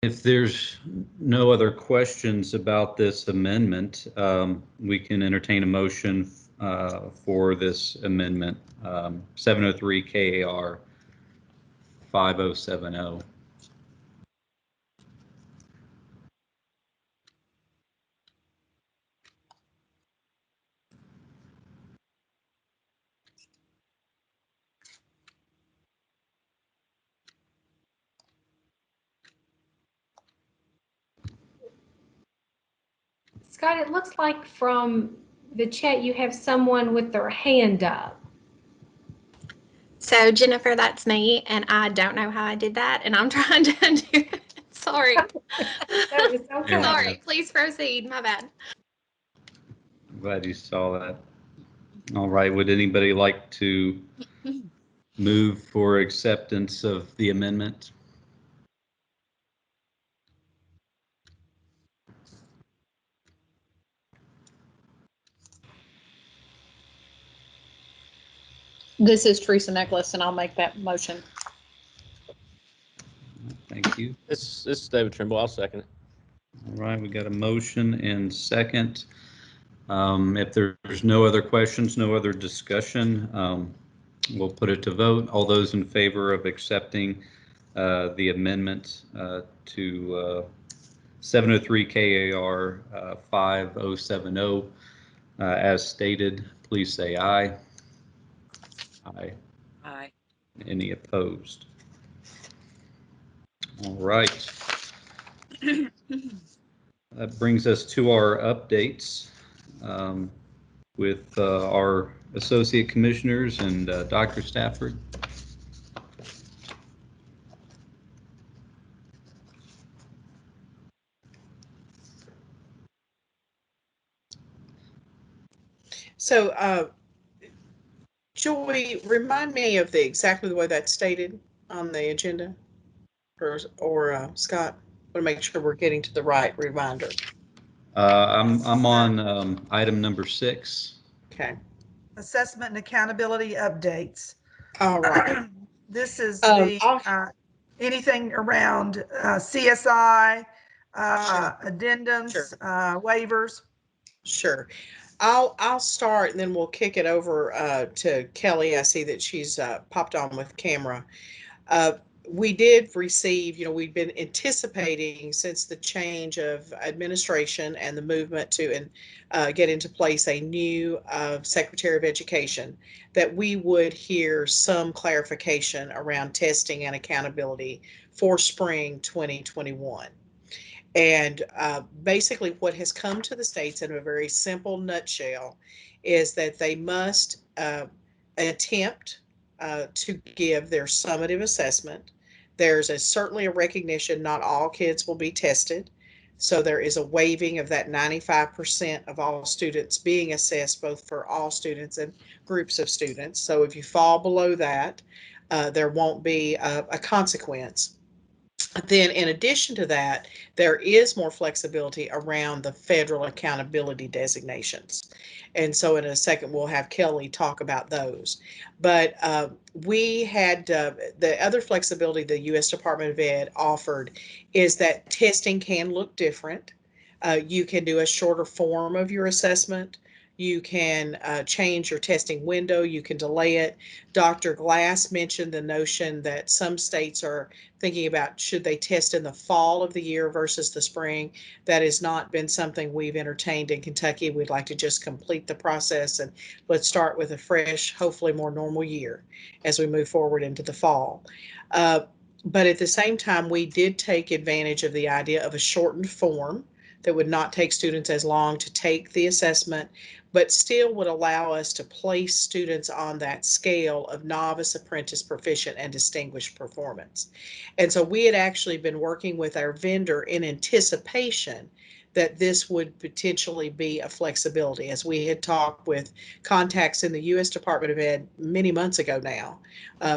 If there's no other questions about this amendment, we can entertain a motion for this amendment, 703 KAR 5070. Scott, it looks like from the chat you have someone with their hand up. So Jennifer, that's me, and I don't know how I did that, and I'm trying to do it. Sorry. That is okay. Sorry, please proceed. My bad. I'm glad you saw that. All right, would anybody like to move for acceptance of the amendment? This is Teresa Nicholas, and I'll make that motion. Thank you. This is David Trimble. I'll second it. All right, we got a motion and second. If there's no other questions, no other discussion, we'll put it to vote. All those in favor of accepting the amendment to 703 KAR 5070 as stated, please say aye. Aye. Aye. Any opposed? All right. That brings us to our updates with our associate commissioners and Dr. Stafford. So, Joy, remind me of exactly the way that's stated on the agenda, or Scott, I want to make sure we're getting to the right reminder. I'm on item number 6. Okay. Assessment and accountability updates. All right. This is the anything around CSI, addendums, Sure. Waivers. Sure. I'll start and then we'll kick it over to Kelly. I see that she's popped on with camera. We did receive, we've been anticipating since the change of administration and the movement to get into place a new Secretary of Education, that we would hear some clarification around testing and accountability for spring 2021. And basically what has come to the states in a very simple nutshell is that they must attempt to give their summative assessment. There's certainly a recognition not all kids will be tested. So there is a waiving of that 95% of all students being assessed, both for all students and groups of students. So if you fall below that, there won't be a consequence. Then in addition to that, there is more flexibility around the federal accountability designations. And so in a second, we'll have Kelly talk about those. But we had the other flexibility the U.S. Department of Ed offered is that testing can look different. You can do a shorter form of your assessment. You can change your testing window. You can delay it. Dr. Glass mentioned the notion that some states are thinking about should they test in the fall of the year versus the spring. That has not been something we've entertained in Kentucky. We'd like to just complete the process and let's start with a fresh, hopefully more normal year as we move forward into the fall. But at the same time, we did take advantage of the idea of a shortened form that would not take students as long to take the assessment, but still would allow us to place students on that scale of novice, apprentice, proficient, and distinguished performance. And so we had actually been working with our vendor in anticipation that this would potentially be a flexibility, as we had talked with contacts in the U.S. Department of Ed many months ago now,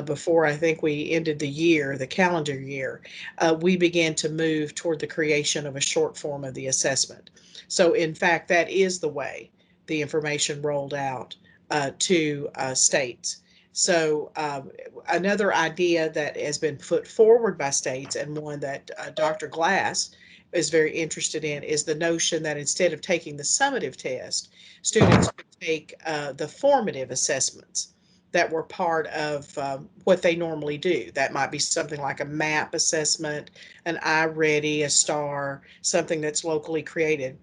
before I think we ended the year, the calendar year, we began to move toward the creation of a short form of the assessment. So in fact, that is the way the information rolled out to states. So another idea that has been put forward by states, and one that Dr. Glass is very interested in, is the notion that instead of taking the summative test, students would take the formative assessments that were part of what they normally do. That might be something like a MAP assessment, an iReady, a STAR, something that's locally created.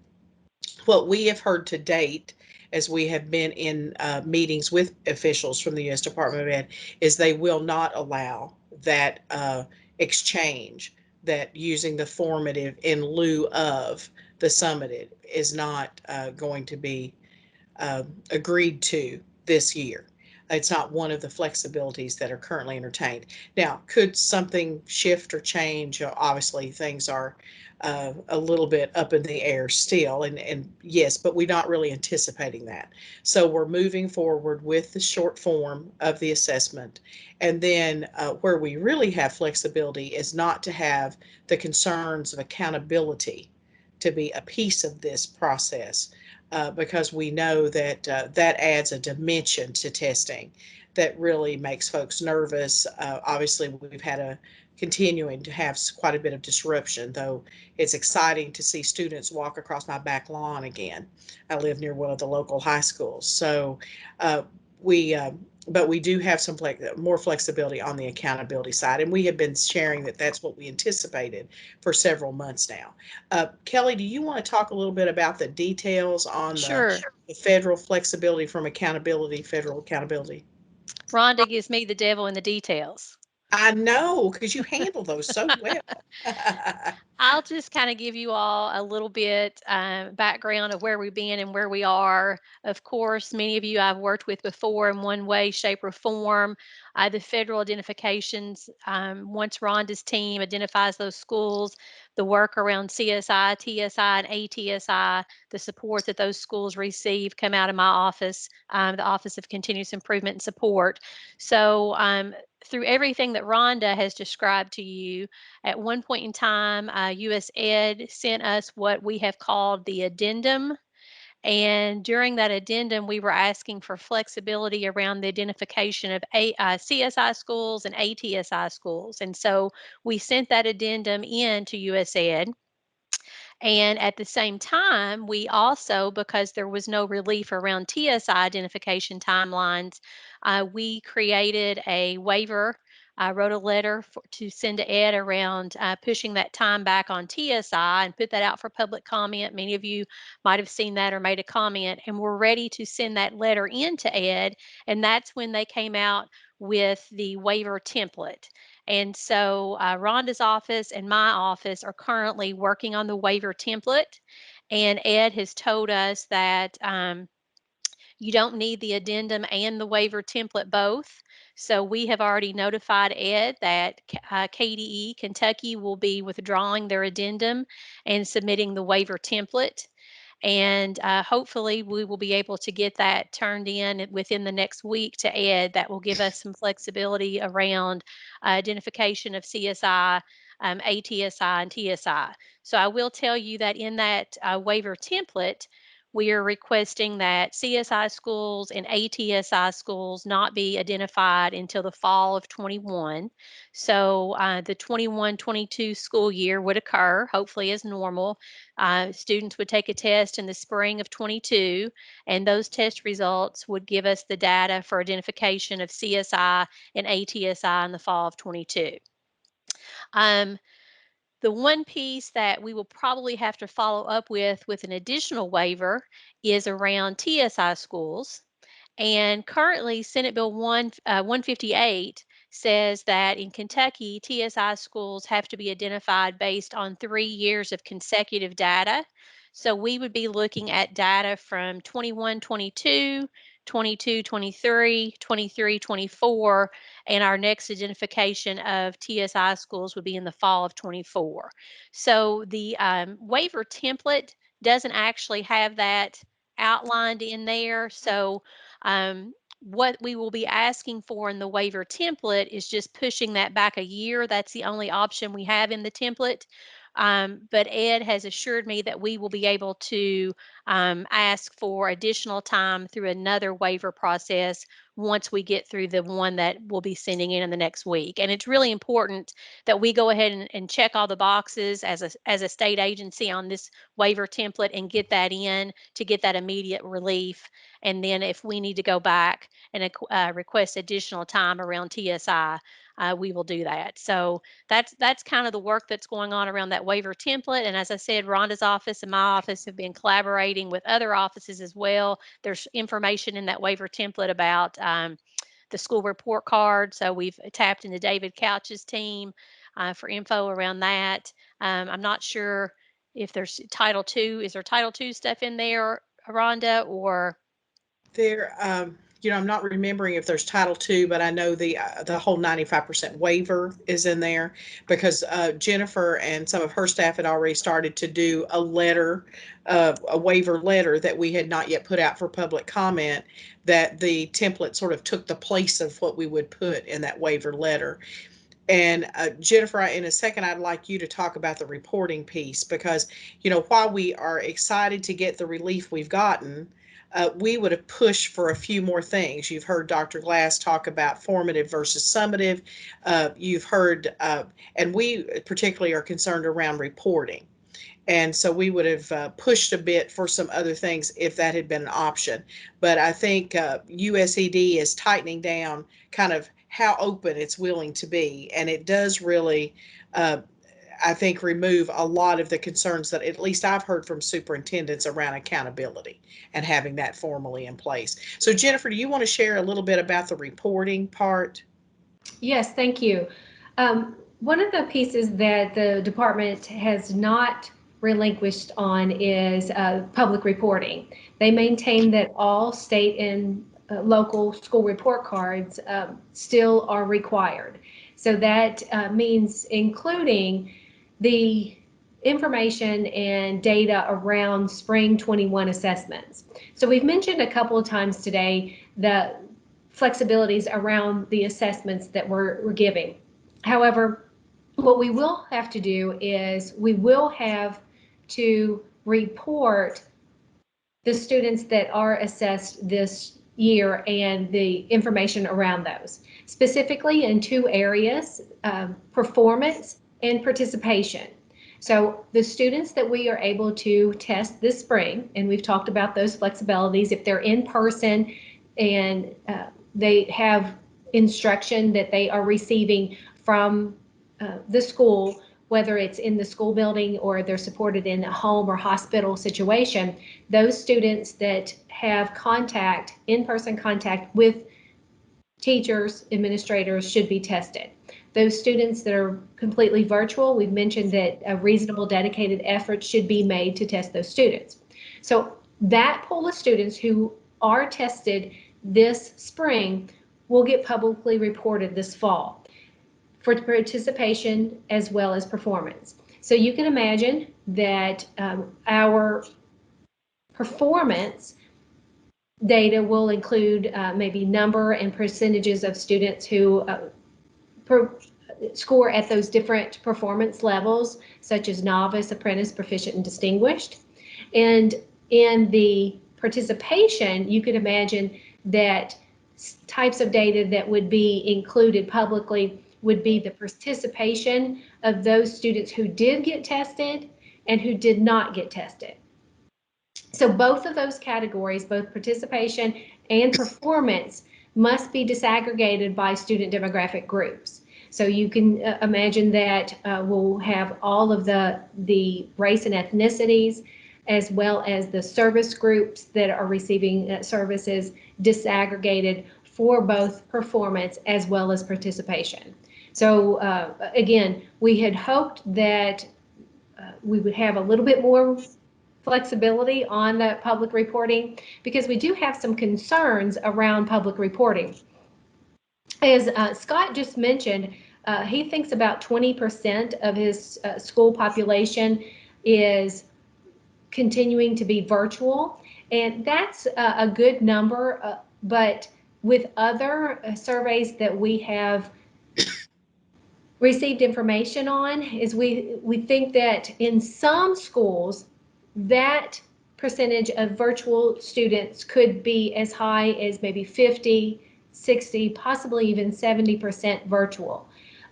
What we have heard to date, as we have been in meetings with officials from the U.S. Department of Ed, is they will not allow that exchange, that using the formative in lieu of the summative is not going to be agreed to this year. It's not one of the flexibilities that are currently entertained. Now, could something shift or change? Obviously, things are a little bit up in the air still, and yes, but we're not really anticipating that. So we're moving forward with the short form of the assessment. And then where we really have flexibility is not to have the concerns of accountability to be a piece of this process, because we know that that adds a dimension to testing that really makes folks nervous. Obviously, we've had a continuing to have quite a bit of disruption, though it's exciting to see students walk across my back lawn again. I live near one of the local high schools. So uh, we but we do have some more flexibility on the accountability side, and we have been sharing that that's what we anticipated for several months now. Kelly, do you want to talk a little bit about the details on Sure. the federal flexibility from accountability, federal accountability? Rhonda gives me the devil in the details. I know, because you handle those so well. I'll just kind of give you all a little bit background of where we've been and where we are. Of course, many of you I've worked with before in one way, shape, or form. The federal identifications, once Rhonda's team identifies those schools, the work around CSI, TSI, and ATSI, the support that those schools receive come out of my office, the Office of Continuous Improvement and Support. So through everything that Rhonda has described to you, at one point in time, US Ed sent us what we have called the addendum. And during that addendum, we were asking for flexibility around the identification of CSI schools and ATSI schools. And so we sent that addendum in to US Ed. And at the same time, we also, because there was no relief around TSI identification timelines, we created a waiver. I wrote a letter to send to Ed around pushing that time back on TSI and put that out for public comment. Many of you might have seen that or made a comment, and we're ready to send that letter in to Ed. And that's when they came out with the waiver template. And so Rhonda's office and my office are currently working on the waiver template. And Ed has told us that you don't need the addendum and the waiver template both. So we have already notified Ed that KDE, Kentucky, will be withdrawing their addendum and submitting the waiver template. And hopefully we will be able to get that turned in within the next week to Ed. That will give us some flexibility around identification of CSI, ATSI, and TSI. So I will tell you that in that waiver template, we are requesting that CSI schools and ATSI schools not be identified until the fall of 21. So the 21-22 school year would occur, hopefully as normal. Students would take a test in the spring of 22, and those test results would give us the data for identification of CSI and ATSI in the fall of 22. The one piece that we will probably have to follow up with an additional waiver is around TSI schools. And currently, Senate Bill 158 says that in Kentucky, TSI schools have to be identified based on 3 years of consecutive data. So we would be looking at data from 21-22, 22-23, 23-24, and our next identification of TSI schools would be in the fall of 24. So the waiver template doesn't actually have that outlined in there. So what we will be asking for in the waiver template is just pushing that back a year. That's the only option we have in the template. But Ed has assured me that we will be able to ask for additional time through another waiver process once we get through the one that we'll be sending in the next week. And it's really important that we go ahead and check all the boxes as a state agency on this waiver template and get that in to get that immediate relief. And then if we need to go back and request additional time around TSI, we will do that. So that's kind of the work that's going on around that waiver template. And as I said, Rhonda's office and my office have been collaborating with other offices as well. There's information in that waiver template about the school report card. So we've tapped into David Couch's team for info around that. I'm not sure if there's Title II. Is there Title II stuff in there, Rhonda, or? There, I'm not remembering if there's Title II, but I know the whole 95% waiver is in there because Jennifer and some of her staff had already started to do a letter, a waiver letter that we had not yet put out for public comment, that the template sort of took the place of what we would put in that waiver letter. And Jennifer, in a second, I'd like you to talk about the reporting piece because, while we are excited to get the relief we've gotten, we would have pushed for a few more things. You've heard Dr. Glass talk about formative versus summative. You've heard, and we particularly are concerned around reporting. And so we would have pushed a bit for some other things if that had been an option. But I think USED is tightening down kind of how open it's willing to be. And it does really, I think, remove a lot of the concerns that at least I've heard from superintendents around accountability and having that formally in place. So Jennifer, do you want to share a little bit about the reporting part? Yes, thank you. One of the pieces that the department has not relinquished on is public reporting. They maintain that all state and local school report cards still are required. So that means including the information and data around spring 21 assessments. So we've mentioned a couple of times today the flexibilities around the assessments that we're giving. However, what we will have to do is we will have to report the students that are assessed this year and the information around those, specifically in two areas, performance and participation. So the students that we are able to test this spring, and we've talked about those flexibilities, if they're in person and they have instruction that they are receiving from the school, whether it's in the school building or they're supported in a home or hospital situation, those students that have contact, in-person contact with teachers, administrators should be tested. Those students that are completely virtual, we've mentioned that a reasonable dedicated effort should be made to test those students. So that pool of students who are tested this spring will get publicly reported this fall for participation as well as performance. So you can imagine that our performance data will include maybe number and percentages of students who score at those different performance levels, such as novice, apprentice, proficient, and distinguished. And in the participation, you could imagine that types of data that would be included publicly would be the participation of those students who did get tested and who did not get tested. So both of those categories, both participation and performance, must be disaggregated by student demographic groups. So you can imagine that we'll have all of the race and ethnicities, as well as the service groups that are receiving services disaggregated for both performance as well as participation. So again, we had hoped that we would have a little bit more flexibility on the public reporting because we do have some concerns around public reporting. As Scott just mentioned, he thinks about 20% of his school population is continuing to be virtual, and that's a good number, but with other surveys that we have received information on is we think that in some schools that percentage of virtual students could be as high as maybe 50, 60, possibly even 70% virtual.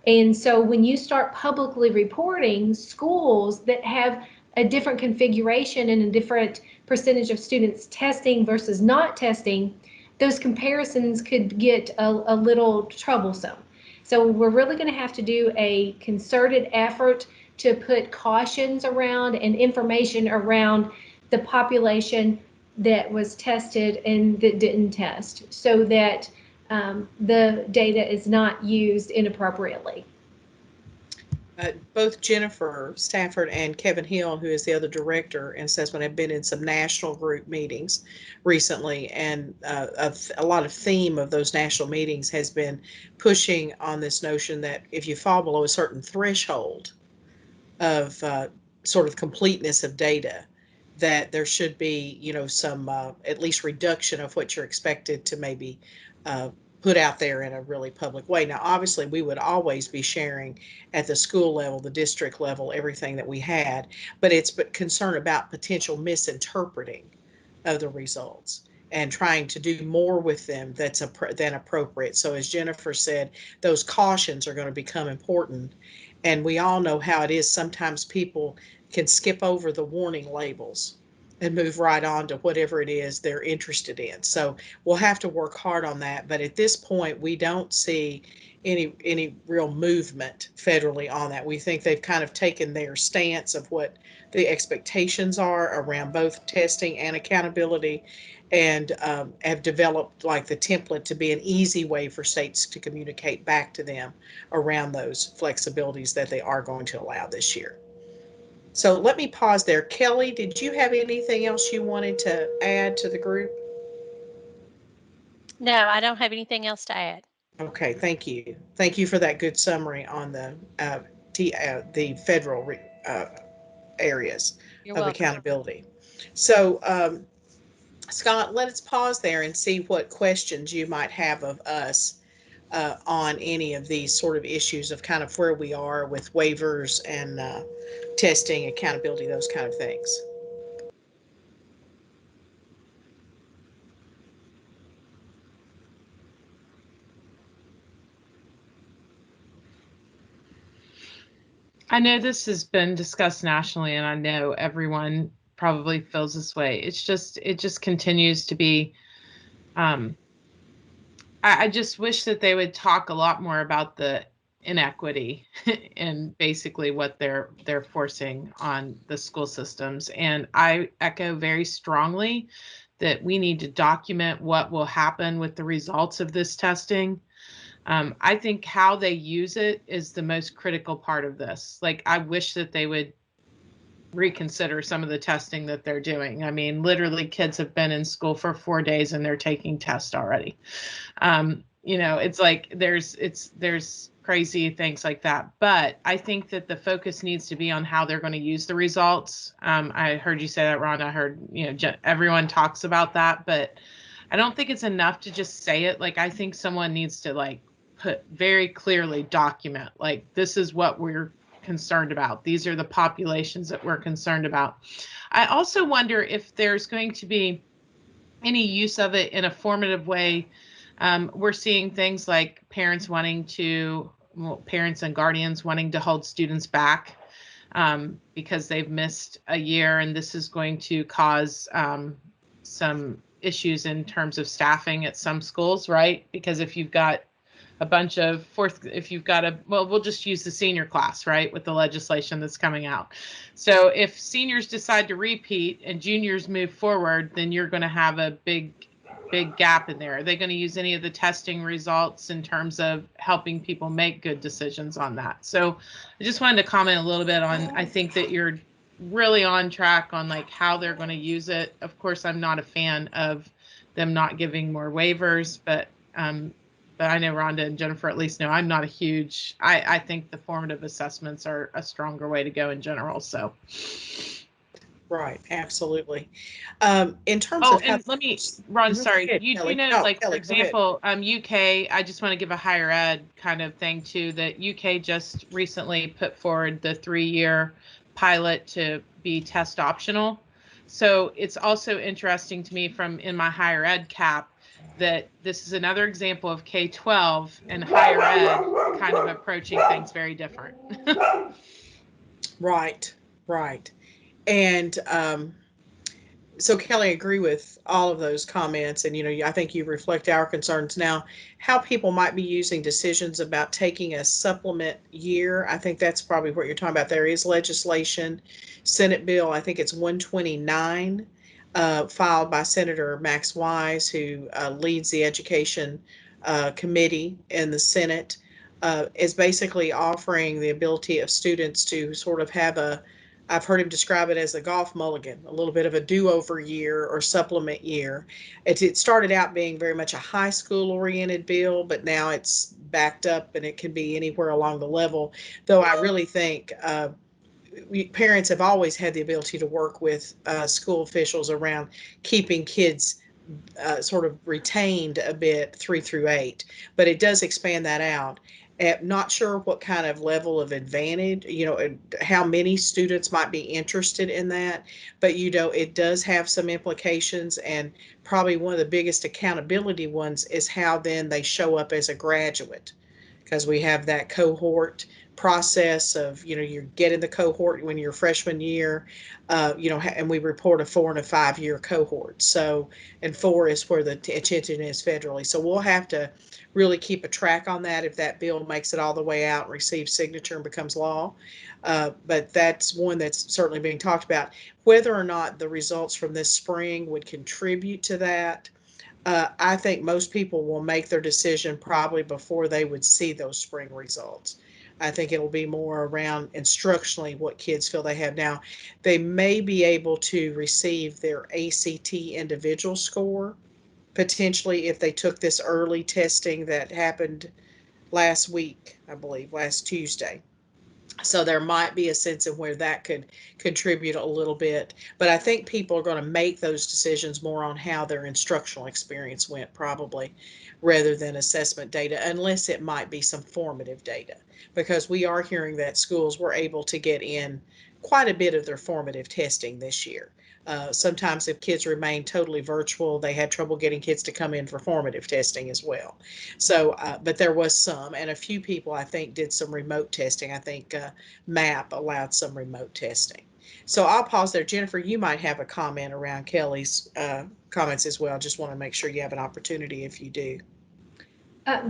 And so when you start publicly reporting schools that have a different configuration and a different percentage of students testing versus not testing, those comparisons could get a little troublesome. So we're really going to have to do a concerted effort to put cautions around and information around the population that was tested and that didn't test, so that the data is not used inappropriately. Both Jennifer Stafford and Kevin Hill, who is the other director in assessment, have been in some national group meetings recently, and a lot of theme of those national meetings has been pushing on this notion that if you fall below a certain threshold of sort of completeness of data, that there should be, you know, some at least reduction of what you're expected to maybe put out there in a really public way. Now, obviously, we would always be sharing at the school level, the district level, everything that we had, but it's concern about potential misinterpreting of the results and trying to do more with them than appropriate. So as Jennifer said, those cautions are going to become important. And we all know how it is. Sometimes people can skip over the warning labels and move right on to whatever it is they're interested in. So we'll have to work hard on that. But at this point, we don't see any real movement federally on that. We think they've kind of taken their stance of what the expectations are around both testing and accountability, and have developed like the template to be an easy way for states to communicate back to them around those flexibilities that they are going to allow this year. So let me pause there. Kelly, did you have anything else you wanted to add to the group? No, I don't have anything else to add. Okay, thank you. Thank you for that good summary on the federal areas You're of welcome. accountability. So, Scott, let us pause there and see what questions you might have of us on any of these sort of issues of kind of where we are with waivers and testing, accountability, those kind of things. I know this has been discussed nationally, and I know everyone probably feels this way. It just continues to be. I just wish that they would talk a lot more about the inequity and basically what they're forcing on the school systems. And I echo very strongly that we need to document what will happen with the results of this testing. I think how they use it is the most critical part of this. Like, I wish that they would reconsider some of the testing that they're doing. I mean, literally kids have been in school for 4 days and they're taking tests already. You know, it's like there's crazy things like that. But I think that the focus needs to be on how they're going to use the results. I heard you say that, Ron. I heard, you know, everyone talks about that, but I don't think it's enough to just say it. Like, I think someone needs to like put very clearly document, like, this is what we're concerned about. These are the populations that we're concerned about. I also wonder if there's going to be any use of it in a formative way. We're seeing things like parents and guardians wanting to hold students back because they've missed a year, and this is going to cause some issues in terms of staffing at some schools, right? Because if you've got a bunch of we'll just use the senior class, right, with the legislation that's coming out. So if seniors decide to repeat and juniors move forward, then you're going to have a big gap in there. Are they going to use any of the testing results in terms of helping people make good decisions on that? So I just wanted to comment a little bit on, I think that you're really on track on like how they're going to use it. Of course, I'm not a fan of them not giving more waivers, but I know Rhonda and Jennifer at least know I'm not a huge, I think the formative assessments are a stronger way to go in general. So Right, absolutely. In terms Oh, of how, and let me, Ron, sorry, Go ahead, you Kelly. know, Oh, like, for Kelly, go ahead. example, UK, I just want to give a higher ed kind of thing too, that UK just recently put forward the 3-year pilot to be test optional. So it's also interesting to me from in my higher ed cap that this is another example of K-12 and higher ed kind of approaching things very different. Right, right. And so Kelly, I agree with all of those comments, and I think you reflect our concerns now. How people might be using decisions about taking a supplement year. I think that's probably what you're talking about. There is legislation, Senate bill. I think it's 129, filed by Senator Max Wise, who leads the Education Committee in the Senate. Is basically offering the ability of students to sort of have a, I've heard him describe it as a golf mulligan, a little bit of a do-over year or supplement year. It started out being very much a high school oriented bill, but now it's backed up and it can be anywhere along the level. Though I really think parents have always had the ability to work with school officials around keeping kids sort of retained a bit 3 through 8, but it does expand that out. Not sure what kind of level of advantage, how many students might be interested in that, but it does have some implications, and probably one of the biggest accountability ones is how then they show up as a graduate, because we have that cohort process of, you get in the cohort when you're freshman year, and we report a 4 and a 5 year cohort. So, and 4 is where the attention is federally. So we'll have to really keep a track on that if that bill makes it all the way out and receives signature and becomes law. But that's one that's certainly being talked about. Whether or not the results from this spring would contribute to that, I think most people will make their decision probably before they would see those spring results. I think it'll be more around instructionally what kids feel they have now. They may be able to receive their ACT individual score potentially if they took this early testing that happened last week, I believe, last Tuesday. So there might be a sense of where that could contribute a little bit. But I think people are going to make those decisions more on how their instructional experience went, probably, rather than assessment data, unless it might be some formative data. Because we are hearing that schools were able to get in quite a bit of their formative testing this year. Sometimes if kids remain totally virtual, they had trouble getting kids to come in for formative testing as well. So, but there was some, and a few people I think did some remote testing. I think MAP allowed some remote testing. So I'll pause there. Jennifer, you might have a comment around Kelly's comments as well. Just want to make sure you have an opportunity if you do.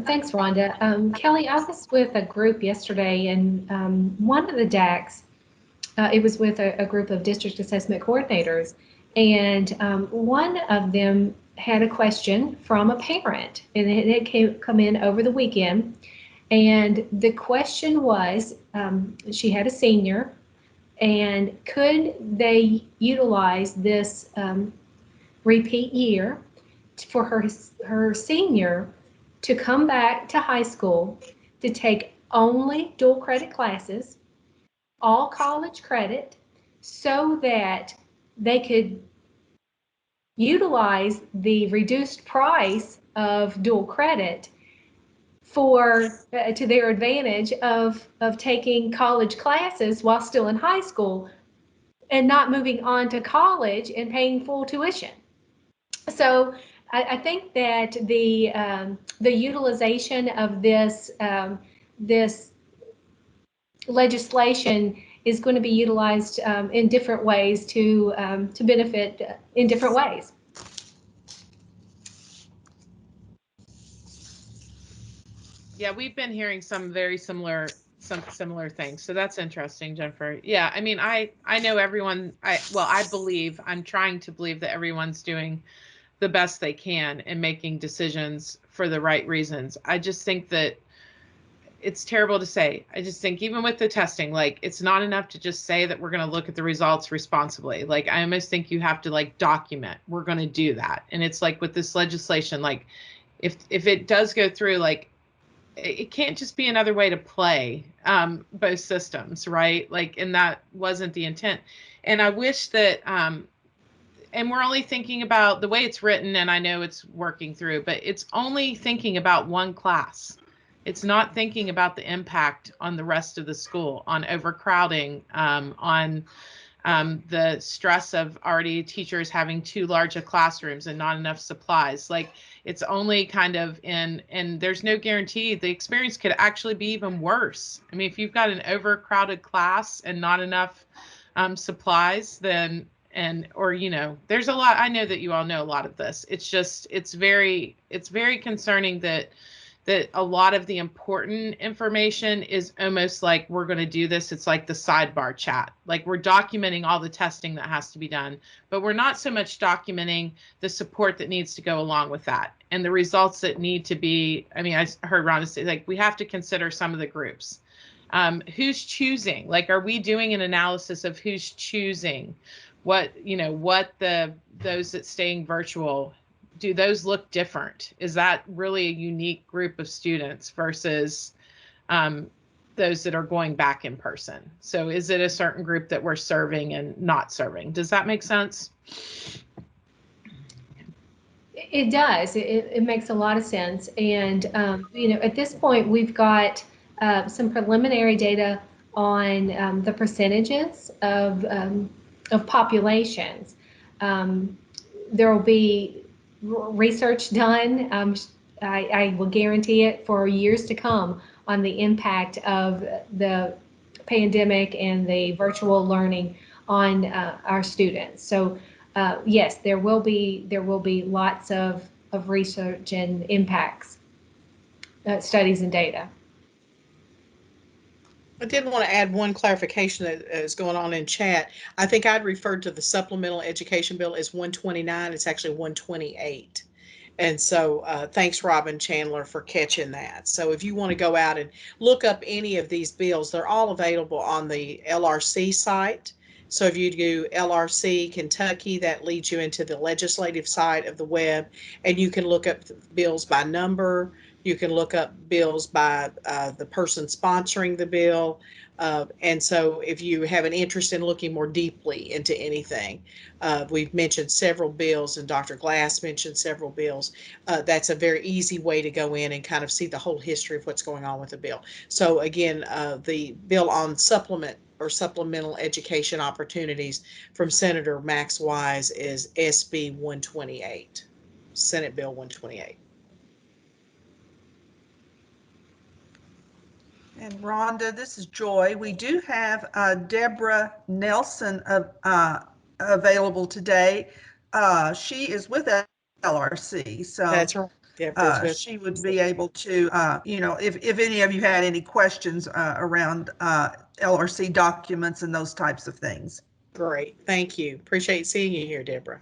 Thanks, Rhonda. Kelly, I was with a group yesterday, and one of the DACs, it was with a group of district assessment coordinators, and one of them had a question from a parent, and it had come in over the weekend. And the question was, she had a senior, and could they utilize this repeat year for her senior to come back to high school to take only dual credit classes, all college credit, so that they could utilize the reduced price of dual credit for to their advantage of taking college classes while still in high school and not moving on to college and paying full tuition. So I think that the utilization of this this legislation is going to be utilized in different ways to benefit in different ways. Yeah, we've been hearing some similar things. So that's interesting, Jennifer. Yeah, I mean, I know everyone, I believe, I'm trying to believe that everyone's doing the best they can and making decisions for the right reasons. I just think that it's terrible to say. I just think even with the testing, like, it's not enough to just say that we're going to look at the results responsibly. Like, I almost think you have to like document, we're going to do that. And it's like with this legislation, like if it does go through, like, it can't just be another way to play both systems, right? Like, and that wasn't the intent. And I wish that, and we're only thinking about the way it's written, and I know it's working through, but it's only thinking about one class. It's not thinking about the impact on the rest of the school, on overcrowding, on the stress of already teachers having too large of classrooms and not enough supplies. Like, it's only kind of and there's no guarantee the experience could actually be even worse. I mean, if you've got an overcrowded class and not enough supplies, then or there's a lot. I know that you all know a lot of this. It's just it's very concerning that a lot of the important information is almost like we're going to do this. It's like the sidebar chat. Like, we're documenting all the testing that has to be done, but we're not so much documenting the support that needs to go along with that and the results that need to be. I mean, I heard Rhonda say, like, we have to consider some of the groups. Who's choosing? Like, are we doing an analysis of who's choosing? What those that staying virtual, do those look different? Is that really a unique group of students versus those that are going back in person? So is it a certain group that we're serving and not serving? Does that make sense? It does. It makes a lot of sense. And, at this point, we've got some preliminary data on the percentages of populations. There will be research done, I will guarantee it, for years to come on the impact of the pandemic and the virtual learning on our students. So yes, there will be lots of research and impacts, studies and data. I did want to add one clarification that is going on in chat. I think I'd referred to the supplemental education bill as 129. It's actually 128. And so thanks, Robin Chandler, for catching that. So if you want to go out and look up any of these bills, they're all available on the LRC site. So if you do LRC Kentucky, that leads you into the legislative side of the web, and you can look up bills by number. You can look up bills by the person sponsoring the bill. And so if you have an interest in looking more deeply into anything, we've mentioned several bills, and Dr. Glass mentioned several bills. That's a very easy way to go in and kind of see the whole history of what's going on with the bill. So again, the bill on supplemental education opportunities from Senator Max Wise is SB 128, Senate Bill 128. And Rhonda, this is Joy. We do have Deborah Nelson available today. She is with LRC, so that's right. She would be able to, if any of you had any questions around LRC documents and those types of things. Great, thank you. Appreciate seeing you here, Deborah.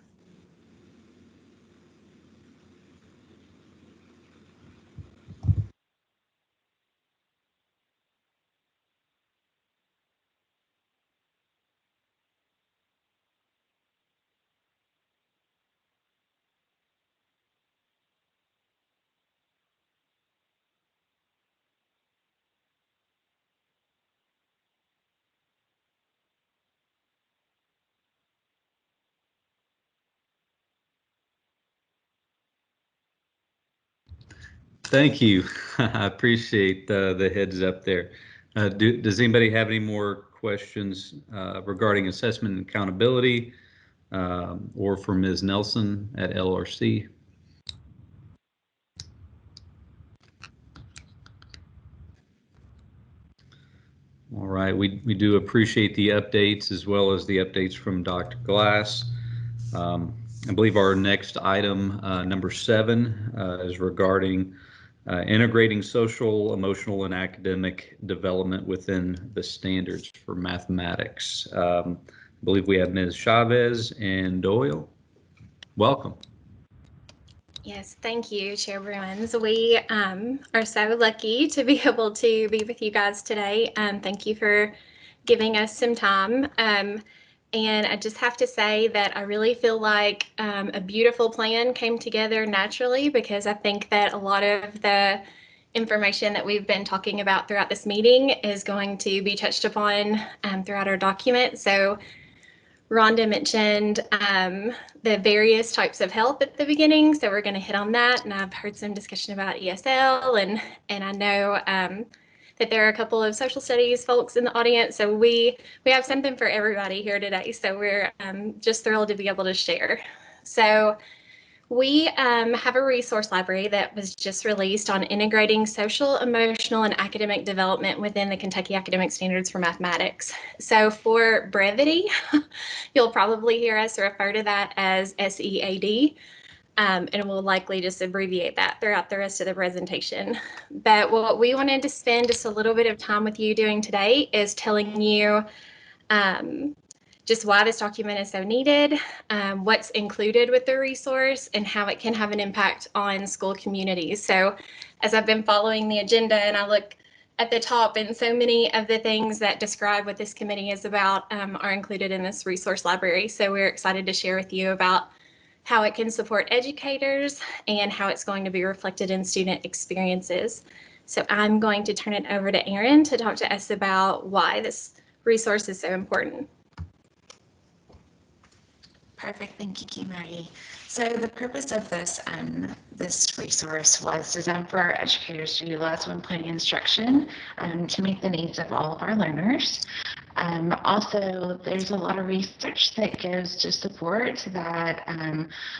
Thank you. I appreciate the heads up there. Does anybody have any more questions regarding assessment and accountability or for Ms. Nelson at LRC? All right, we do appreciate the updates as well as the updates from Dr. Glass. I believe our next item, number 7, is regarding integrating social, emotional, and academic development within the standards for mathematics. I believe we have Ms. Chavez and Doyle. Welcome. Yes, thank you, Chair Bruins. We are so lucky to be able to be with you guys today. Thank you for giving us some time. And I just have to say that I really feel like a beautiful plan came together naturally, because I think that a lot of the information that we've been talking about throughout this meeting is going to be touched upon throughout our document. So Rhonda mentioned the various types of help at the beginning, so we're going to hit on that. And I've heard some discussion about ESL, and I know that there are a couple of social studies folks in the audience, so we have something for everybody here today. So we're just thrilled to be able to share. So we have a resource library that was just released on integrating social, emotional, and academic development within the Kentucky Academic Standards for Mathematics. So for brevity, you'll probably hear us refer to that as SEAD, and we'll likely just abbreviate that throughout the rest of the presentation. But what we wanted to spend just a little bit of time with you doing today is telling you just why this document is so needed, what's included with the resource, and how it can have an impact on school communities. So as I've been following the agenda and I look at the top, and so many of the things that describe what this committee is about are included in this resource library. So we're excited to share with you about how it can support educators and how it's going to be reflected in student experiences. So I'm going to turn it over to Erin to talk to us about why this resource is so important. Perfect, thank you, Kimberly. So the purpose of this this resource was designed for our educators to utilize when planning instruction to meet the needs of all of our learners. Also, there's a lot of research that goes to support that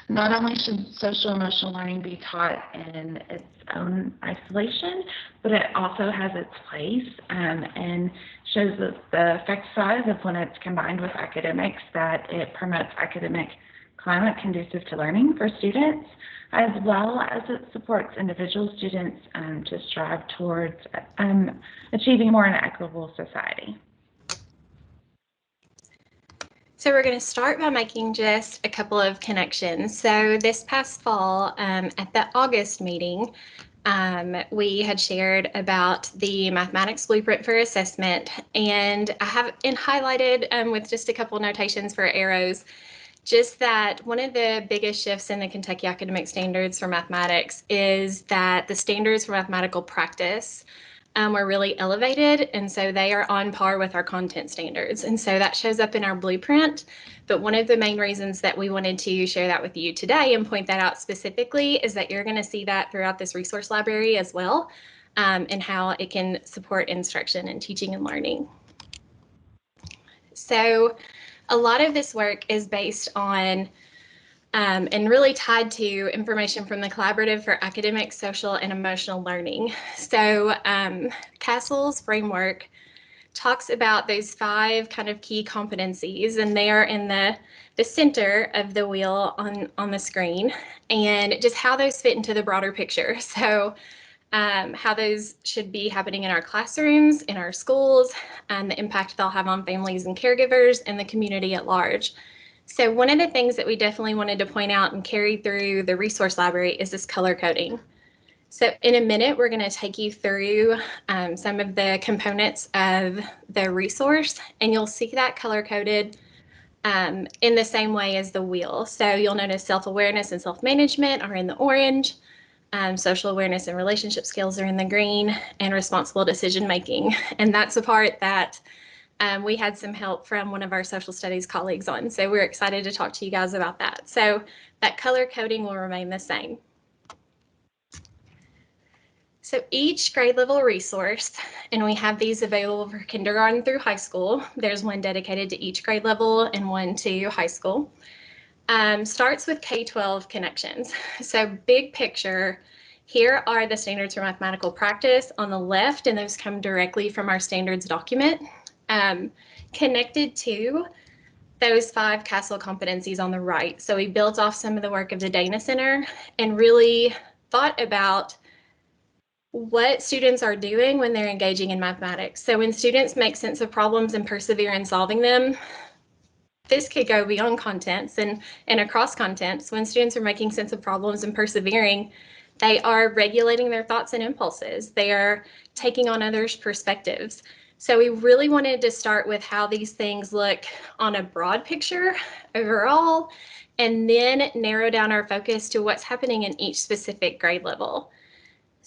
not only should social emotional learning be taught in its own isolation, but it also has its place and shows that the effect size of when it's combined with academics, that it promotes academic climate conducive to learning for students, as well as it supports individual students to strive towards achieving more an equitable society. So we're going to start by making just a couple of connections. So this past fall at the August meeting, we had shared about the mathematics blueprint for assessment, and I have highlighted with just a couple notations for arrows, just that one of the biggest shifts in the Kentucky Academic Standards for Mathematics is that the standards for mathematical practice were really elevated, and so they are on par with our content standards, and so that shows up in our blueprint. But one of the main reasons that we wanted to share that with you today and point that out specifically is that you're going to see that throughout this resource library as well, and how it can support instruction and teaching and learning. So a lot of this work is based on and really tied to information from the Collaborative for Academic, Social, and Emotional Learning. So CASEL's framework talks about those 5 kind of key competencies, and they are in the center of the wheel on the screen, and just how those fit into the broader picture. So how those should be happening in our classrooms, in our schools, and the impact they'll have on families and caregivers and the community at large. So one of the things that we definitely wanted to point out and carry through the resource library is this color coding. So in a minute, we're going to take you through some of the components of the resource, and you'll see that color coded in the same way as the wheel. So you'll notice self-awareness and self-management are in the orange, social awareness and relationship skills are in the green, and responsible decision making. And that's a part that we had some help from one of our social studies colleagues on. So we're excited to talk to you guys about that. So that color coding will remain the same. So each grade level resource, and we have these available for kindergarten through high school. There's one dedicated to each grade level and one to high school. Starts with K-12 connections. So big picture, here are the standards for mathematical practice on the left, and those come directly from our standards document. Connected to those 5 CASEL competencies on the right. So we built off some of the work of the Dana Center and really thought about what students are doing when they're engaging in mathematics. So when students make sense of problems and persevere in solving them, this could go beyond contents and across contents. When students are making sense of problems and persevering, they are regulating their thoughts and impulses. They are taking on others' perspectives. So we really wanted to start with how these things look on a broad picture overall, and then narrow down our focus to what's happening in each specific grade level.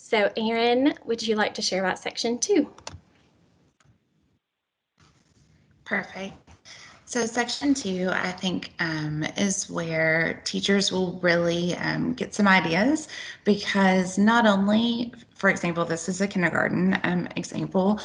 So Erin, would you like to share about section 2? Perfect. So section 2, I think, is where teachers will really get some ideas, because not only, for example, this is a kindergarten example,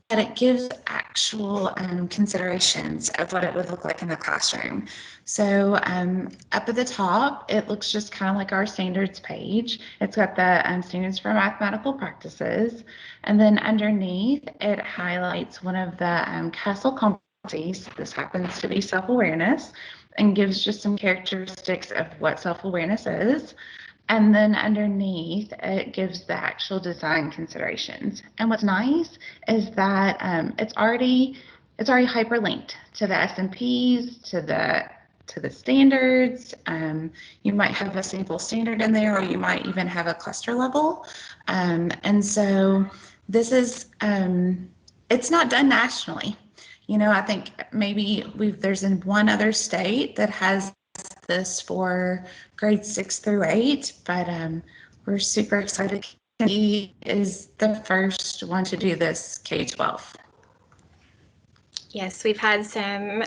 but it gives actual considerations of what it would look like in the classroom. So up at the top, it looks just kind of like our standards page. It's got the standards for mathematical practices. And then underneath, it highlights one of the CASEL competencies. This happens to be self-awareness, and gives just some characteristics of what self-awareness is. And then underneath, it gives the actual design considerations. And what's nice is that it's already hyperlinked to the SMPs, to the standards. You might have a sample standard in there, or you might even have a cluster level. And so this is, it's not done nationally. You know, I think maybe there's in one other state that has this for grades 6 through 8, but we're super excited. He is the first one to do this K-12. Yes, we've had some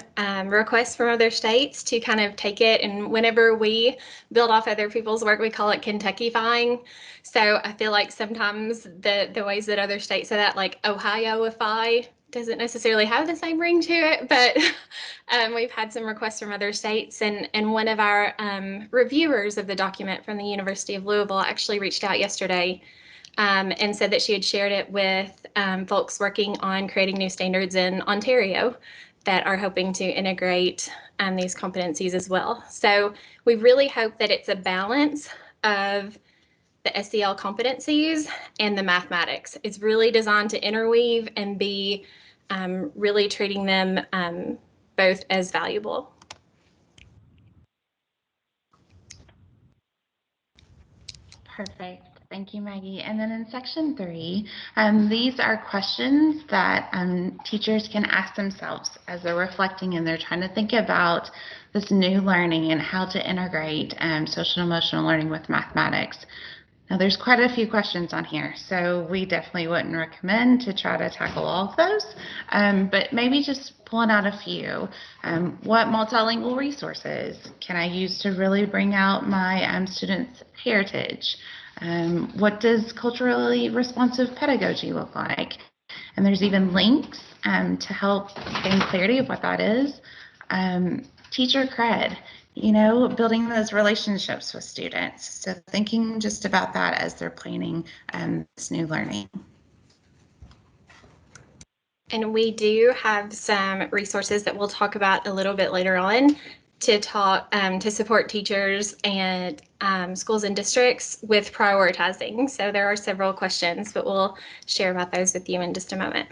requests from other states to kind of take it, and whenever we build off other people's work, we call it Kentucky-fying. So I feel like sometimes the ways that other states say that, like Ohio-ify, doesn't necessarily have the same ring to it, but we've had some requests from other states, and one of our reviewers of the document from the University of Louisville actually reached out yesterday and said that she had shared it with folks working on creating new standards in Ontario that are hoping to integrate these competencies as well. So we really hope that it's a balance of the SEL competencies and the mathematics. It's really designed to interweave and be really treating them both as valuable. Perfect. Thank you, Maggie. And then in section 3, these are questions that teachers can ask themselves as they're reflecting and they're trying to think about this new learning and how to integrate social and emotional learning with mathematics. Now, there's quite a few questions on here, so we definitely wouldn't recommend to try to tackle all of those, but maybe just pulling out a few. What multilingual resources can I use to really bring out my students' heritage? What does culturally responsive pedagogy look like? And there's even links to help gain clarity of what that is. Teacher cred. You know, building those relationships with students. So thinking just about that as they're planning this new learning. And we do have some resources that we'll talk about a little bit later on to talk to support teachers and schools and districts with prioritizing. So there are several questions, but we'll share about those with you in just a moment.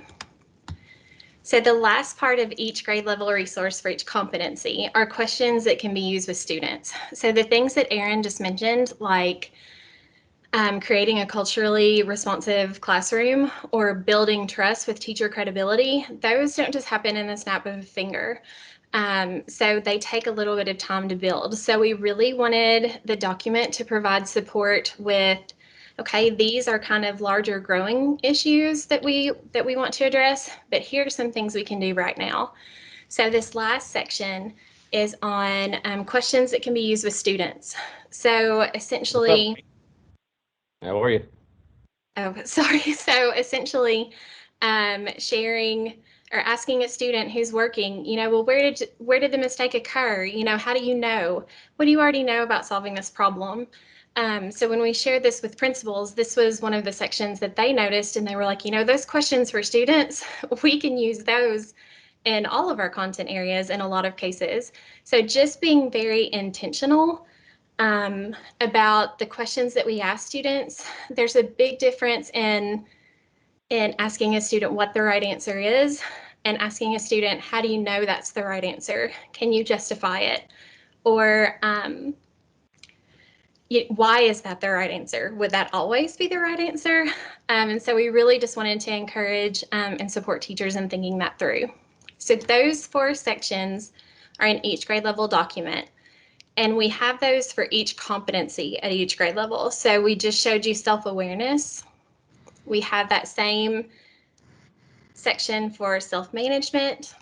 So the last part of each grade level resource for each competency are questions that can be used with students. So the things that Erin just mentioned, like creating a culturally responsive classroom or building trust with teacher credibility, those don't just happen in the snap of a finger. So they take a little bit of time to build. So we really wanted the document to provide support with, okay, these are kind of larger growing issues that we want to address, but here are some things we can do right now. So this last section is on questions that can be used with students. So essentially, how are you? Oh, sorry. So essentially, sharing or asking a student who's working, you know, well, where did the mistake occur? You know, how do you know? What do you already know about solving this problem? So when we shared this with principals, this was one of the sections that they noticed, and they were like, you know, those questions for students, we can use those in all of our content areas in a lot of cases. So just being very intentional about the questions that we ask students. There's a big difference in asking a student what the right answer is and asking a student, how do you know that's the right answer? Can you justify it? Or why is that the right answer? Would that always be the right answer? And so we really just wanted to encourage and support teachers in thinking that through. So those 4 sections are in each grade level document. And we have those for each competency at each grade level. So we just showed you self-awareness. We have that same section for self-management,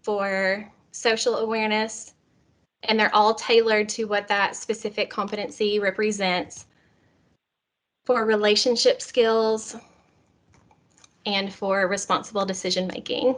for social awareness, and they're all tailored to what that specific competency represents, for relationship skills, and for responsible decision making.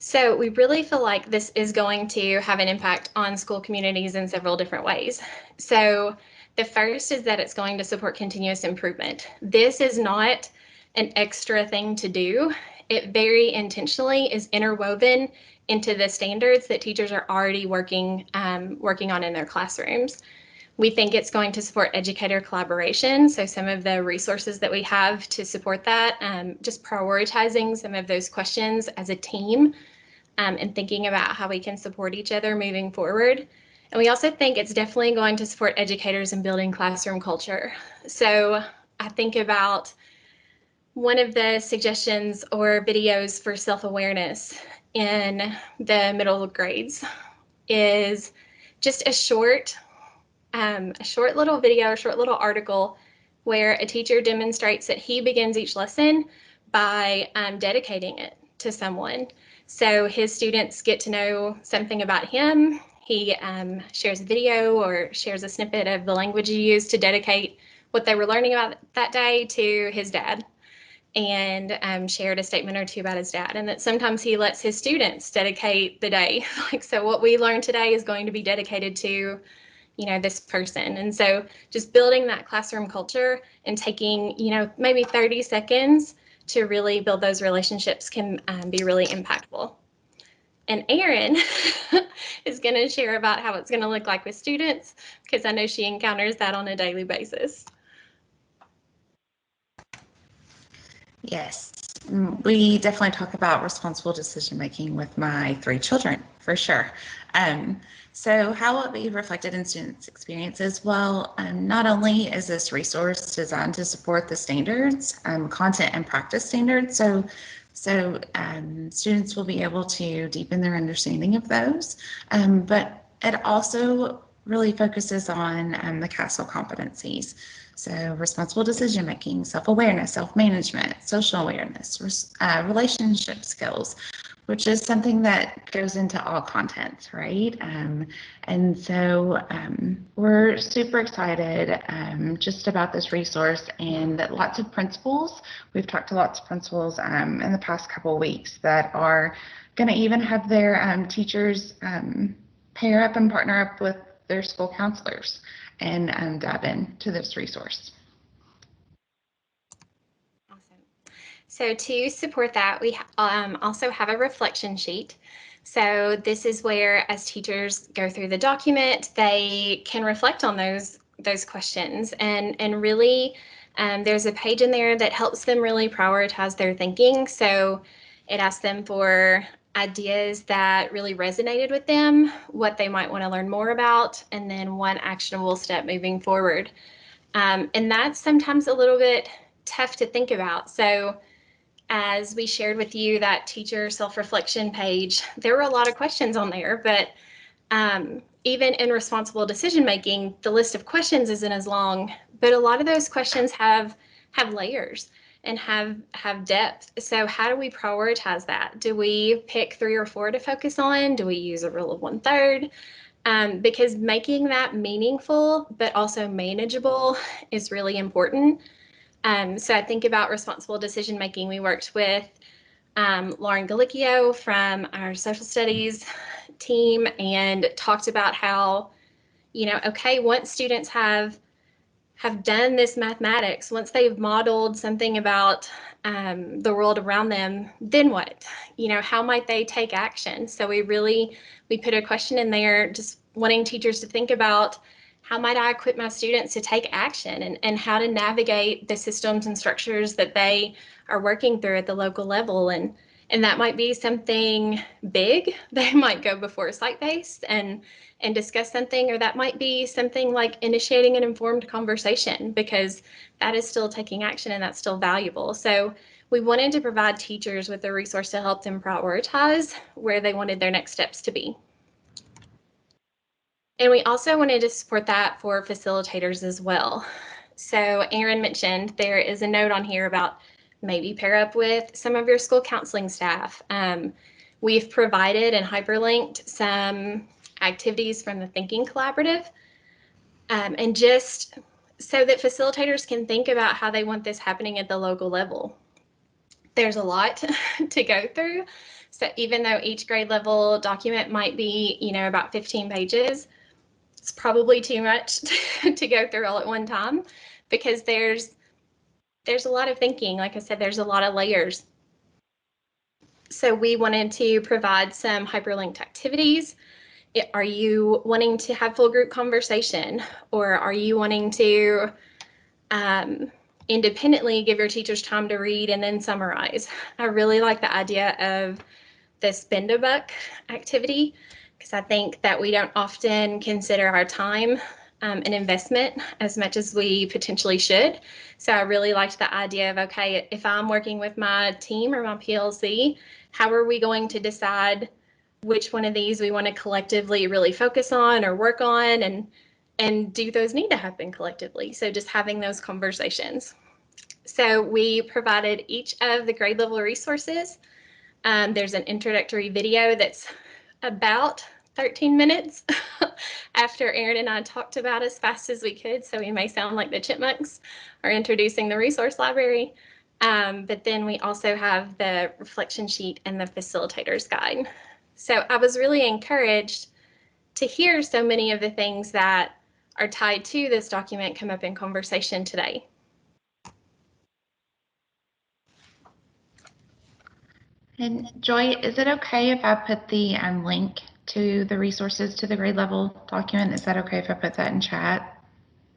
So we really feel like this is going to have an impact on school communities in several different ways. So the first is that it's going to support continuous improvement. This is not an extra thing to do. It very intentionally is interwoven into the standards that teachers are already working on in their classrooms. We think it's going to support educator collaboration. So some of the resources that we have to support that, just prioritizing some of those questions as a team, and thinking about how we can support each other moving forward. And we also think it's definitely going to support educators in building classroom culture. So I think about one of the suggestions or videos for self-awareness in the middle grades is just a short little video, a short little article where a teacher demonstrates that he begins each lesson by dedicating it to someone. So his students get to know something about him. He shares a video or shares a snippet of the language he used to dedicate what they were learning about that day to his dad, and shared a statement or two about his dad. And that sometimes he lets his students dedicate the day. Like, so what we learned today is going to be dedicated to, you know, this person. And so just building that classroom culture and taking, you know, maybe 30 seconds to really build those relationships can be really impactful. And Erin is going to share about how it's going to look like with students, because I know she encounters that on a daily basis. Yes, we definitely talk about responsible decision making with my 3 children, for sure. So how will it be reflected in students' experiences? Well, not only is this resource designed to support the standards, content and practice standards, so students will be able to deepen their understanding of those, but it also really focuses on the CASEL competencies. So responsible decision making, self-awareness, self-management, social awareness, relationship skills, which is something that goes into all content, right? And so we're super excited just about this resource, and that lots of principals, we've talked to lots of principals in the past couple of weeks that are going to even have their teachers pair up and partner up with their school counselors and dive into this resource. Awesome. So to support that, we also have a reflection sheet. So this is where, as teachers go through the document, they can reflect on those questions, and really there's a page in there that helps them really prioritize their thinking. So it asks them for ideas that really resonated with them, what they might want to learn more about, and then one actionable step moving forward. And that's sometimes a little bit tough to think about. So as we shared with you that teacher self-reflection page, there were a lot of questions on there, but even in responsible decision making, the list of questions isn't as long, but a lot of those questions have layers and have depth. So how do we prioritize that? Do we pick 3 or 4 to focus on? Do we use a rule of 1/3? Because making that meaningful but also manageable is really important. So I think about responsible decision making. We worked with Lauren Galicchio from our social studies team and talked about how, you know, okay, once students have done this mathematics, once they've modeled something about the world around them, then what? You know, how might they take action? So we put a question in there just wanting teachers to think about, how might I equip my students to take action, and how to navigate the systems and structures that they are working through at the local level. And that might be something big. They might go before site-based and discuss something, or that might be something like initiating an informed conversation, because that is still taking action and that's still valuable. So we wanted to provide teachers with a resource to help them prioritize where they wanted their next steps to be. And we also wanted to support that for facilitators as well. So Erin mentioned there is a note on here about maybe pair up with some of your school counseling staff. We've provided and hyperlinked some activities from the Thinking Collaborative, and just so that facilitators can think about how they want this happening at the local level. There's a lot to go through. So even though each grade level document might be, about 15 pages, it's probably too much to go through all at one time, because there's a lot of thinking. Like I said, there's a lot of layers. So we wanted to provide some hyperlinked activities. Are you wanting to have full group conversation, or are you wanting to independently give your teachers time to read and then summarize? I really like the idea of the spend a buck activity, because I think that we don't often consider our time an investment as much as we potentially should. So I really liked the idea of, okay, if I'm working with my team or my PLC, how are we going to decide which one of these we want to collectively really focus on or work on, and do those need to happen collectively? So just having those conversations. So we provided each of the grade level resources. There's an introductory video that's about 13 minutes after Erin and I talked about as fast as we could, so we may sound like the chipmunks are introducing the resource library. But then we also have the reflection sheet and the facilitator's guide. So I was really encouraged to hear so many of the things that are tied to this document come up in conversation today. And Joy, is it okay if I put the link to the resources to the grade level document? Is that okay if I put that in chat?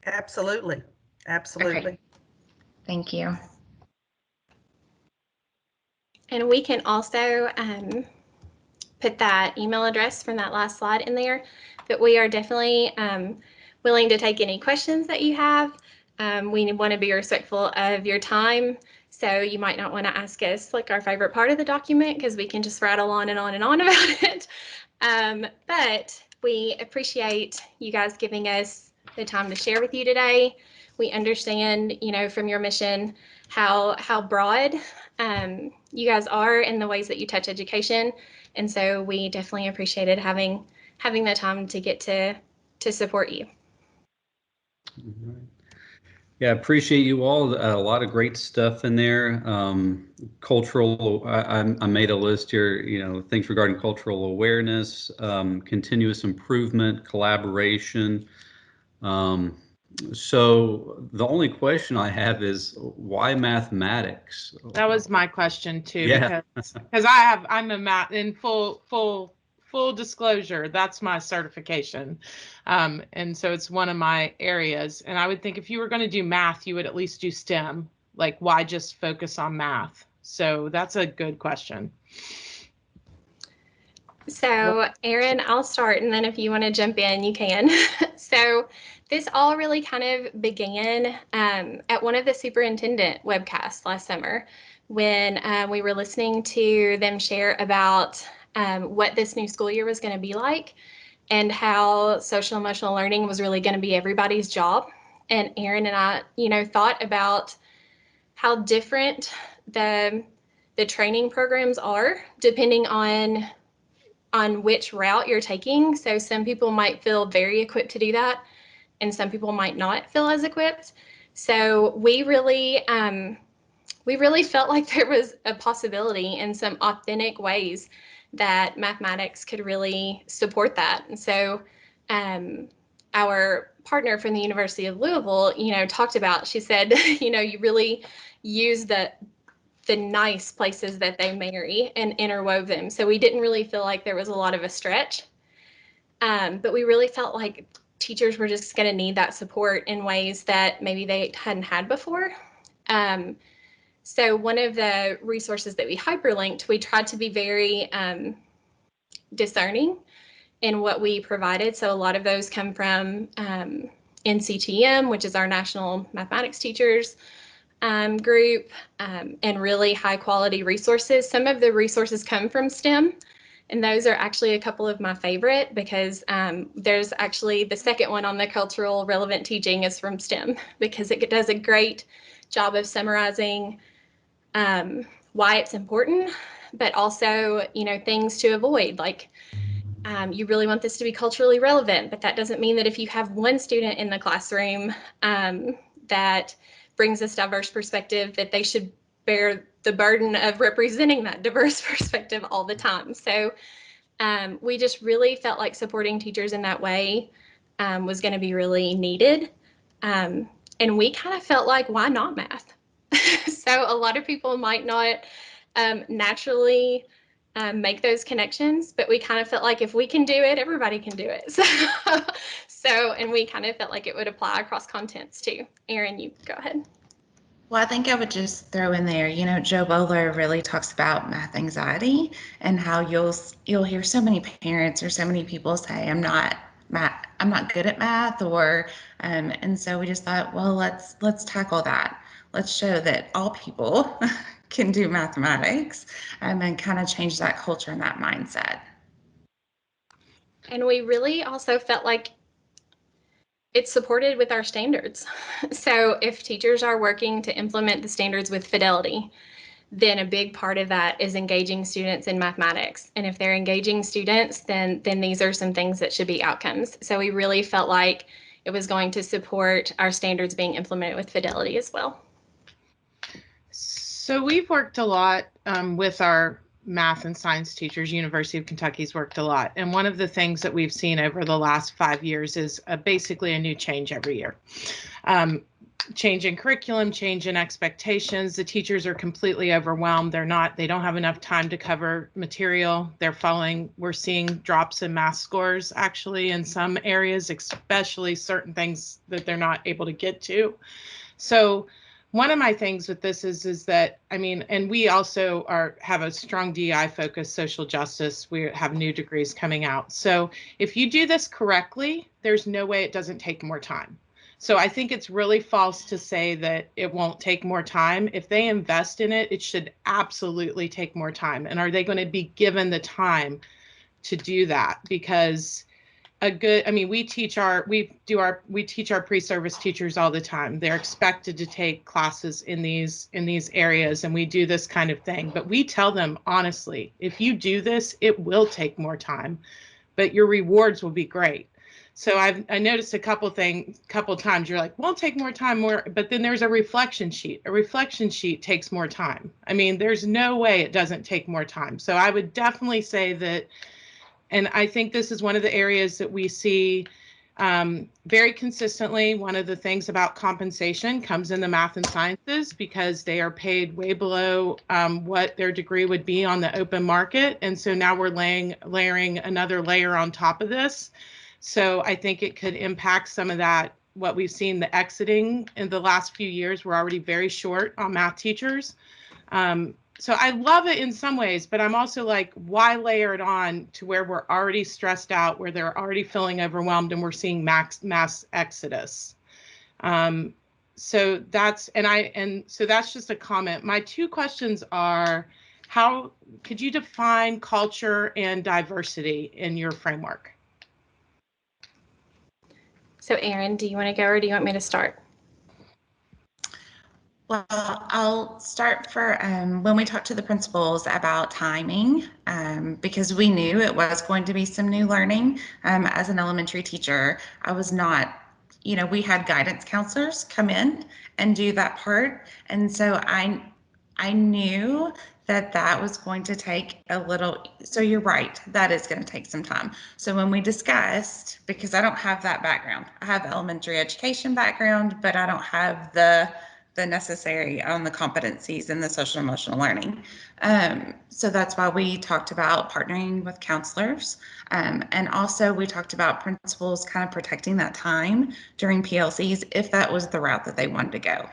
Absolutely. Absolutely. Okay. Thank you. And we can also put that email address from that last slide in there, but we are definitely willing to take any questions that you have. We want to be respectful of your time, so you might not want to ask us like our favorite part of the document, because we can just rattle on and on and on about it. But we appreciate you guys giving us the time to share with you today. We understand, from your mission, how broad you guys are in the ways that you touch education, and so we definitely appreciated having the time to get to support you. All right. Yeah, I appreciate you all. A lot of great stuff in there. Cultural, I made a list here, things regarding cultural awareness, continuous improvement, collaboration. So the only question I have is, why mathematics? That was my question too, Yeah. because I'm a math in full disclosure, that's my certification. And so it's one of my areas. And I would think if you were going to do math, you would at least do STEM. Like, why just focus on math? So that's a good question. So Erin, I'll start, and then if you want to jump in, you can. So this all really kind of began at one of the superintendent webcasts last summer, when we were listening to them share about what this new school year was going to be like, and how social emotional learning was really going to be everybody's job. And Erin and I, thought about how different the training programs are depending on which route you're taking. So some people might feel very equipped to do that, and some people might not feel as equipped. So we really felt like there was a possibility in some authentic ways that mathematics could really support that. And so our partner from the University of Louisville, talked about, she said, you really use the nice places that they marry and interwove them. So we didn't really feel like there was a lot of a stretch, but we really felt like teachers were just going to need that support in ways that maybe they hadn't had before. So one of the resources that we hyperlinked, we tried to be very discerning in what we provided. So a lot of those come from NCTM, which is our National Mathematics Teachers group and really high quality resources. Some of the resources come from STEM, and those are actually a couple of my favorite because there's actually the second one on the cultural relevant teaching is from STEM because it does a great job of summarizing why it's important, but also, you know, things to avoid, like you really want this to be culturally relevant, but that doesn't mean that if you have one student in the classroom that brings this diverse perspective, that they should bear the burden of representing that diverse perspective all the time. So we just really felt like supporting teachers in that way was going to be really needed. And we kind of felt like, why not math? So a lot of people might not naturally make those connections, but we kind of felt like if we can do it, everybody can do it. And we kind of felt like it would apply across contents too. Erin, you go ahead. Well, I think I would just throw in there, you know, Joe Bowler really talks about math anxiety and how you'll hear so many parents or so many people say, I'm not good at math, or and so we just thought, well, let's tackle that. Let's show that all people can do mathematics and kind of change that culture and that mindset. And we really also felt like it's supported with our standards. So if teachers are working to implement the standards with fidelity, then a big part of that is engaging students in mathematics. And if they're engaging students, then these are some things that should be outcomes. So we really felt like it was going to support our standards being implemented with fidelity as well. So we've worked a lot with our math and science teachers. University of Kentucky's worked a lot. And one of the things that we've seen over the last 5 years is basically a new change every year. Change in curriculum, change in expectations. The teachers are completely overwhelmed. They don't have enough time to cover material. We're seeing drops in math scores actually in some areas, especially certain things that they're not able to get to. So one of my things with this is that, I mean, and we also have a strong DEI focus, social justice. We have new degrees coming out. So if you do this correctly, there's no way it doesn't take more time. So I think it's really false to say that it won't take more time. If they invest in it, it should absolutely take more time. And are they going to be given the time to do that? Because we teach our pre-service teachers all the time. They're expected to take classes in these areas, and we do this kind of thing. But we tell them honestly, if you do this, it will take more time, but your rewards will be great. So I noticed a couple times you're like, won't take more time, but then there's a reflection sheet. A reflection sheet takes more time. I mean, there's no way it doesn't take more time. So I would definitely say that. And I think this is one of the areas that we see very consistently. One of the things about compensation comes in the math and sciences because they are paid way below what their degree would be on the open market. And so now we're layering another layer on top of this. So I think it could impact some of that, what we've seen, the exiting in the last few years. We're already very short on math teachers. So I love it in some ways, but I'm also like, why layer it on to where we're already stressed out, where they're already feeling overwhelmed, and we're seeing mass exodus. So that's just a comment. My two questions are, how could you define culture and diversity in your framework? So Erin, do you want to go or do you want me to start? Well, I'll start for when we talked to the principals about timing, because we knew it was going to be some new learning. As an elementary teacher, I was not, we had guidance counselors come in and do that part. And so I knew that was going to take a little, so you're right, that is going to take some time. So when we discussed, because I don't have that background, I have elementary education background, but I don't have the necessary on the competencies and the social emotional learning. So that's why we talked about partnering with counselors. And also we talked about principals kind of protecting that time during PLCs if that was the route that they wanted to go.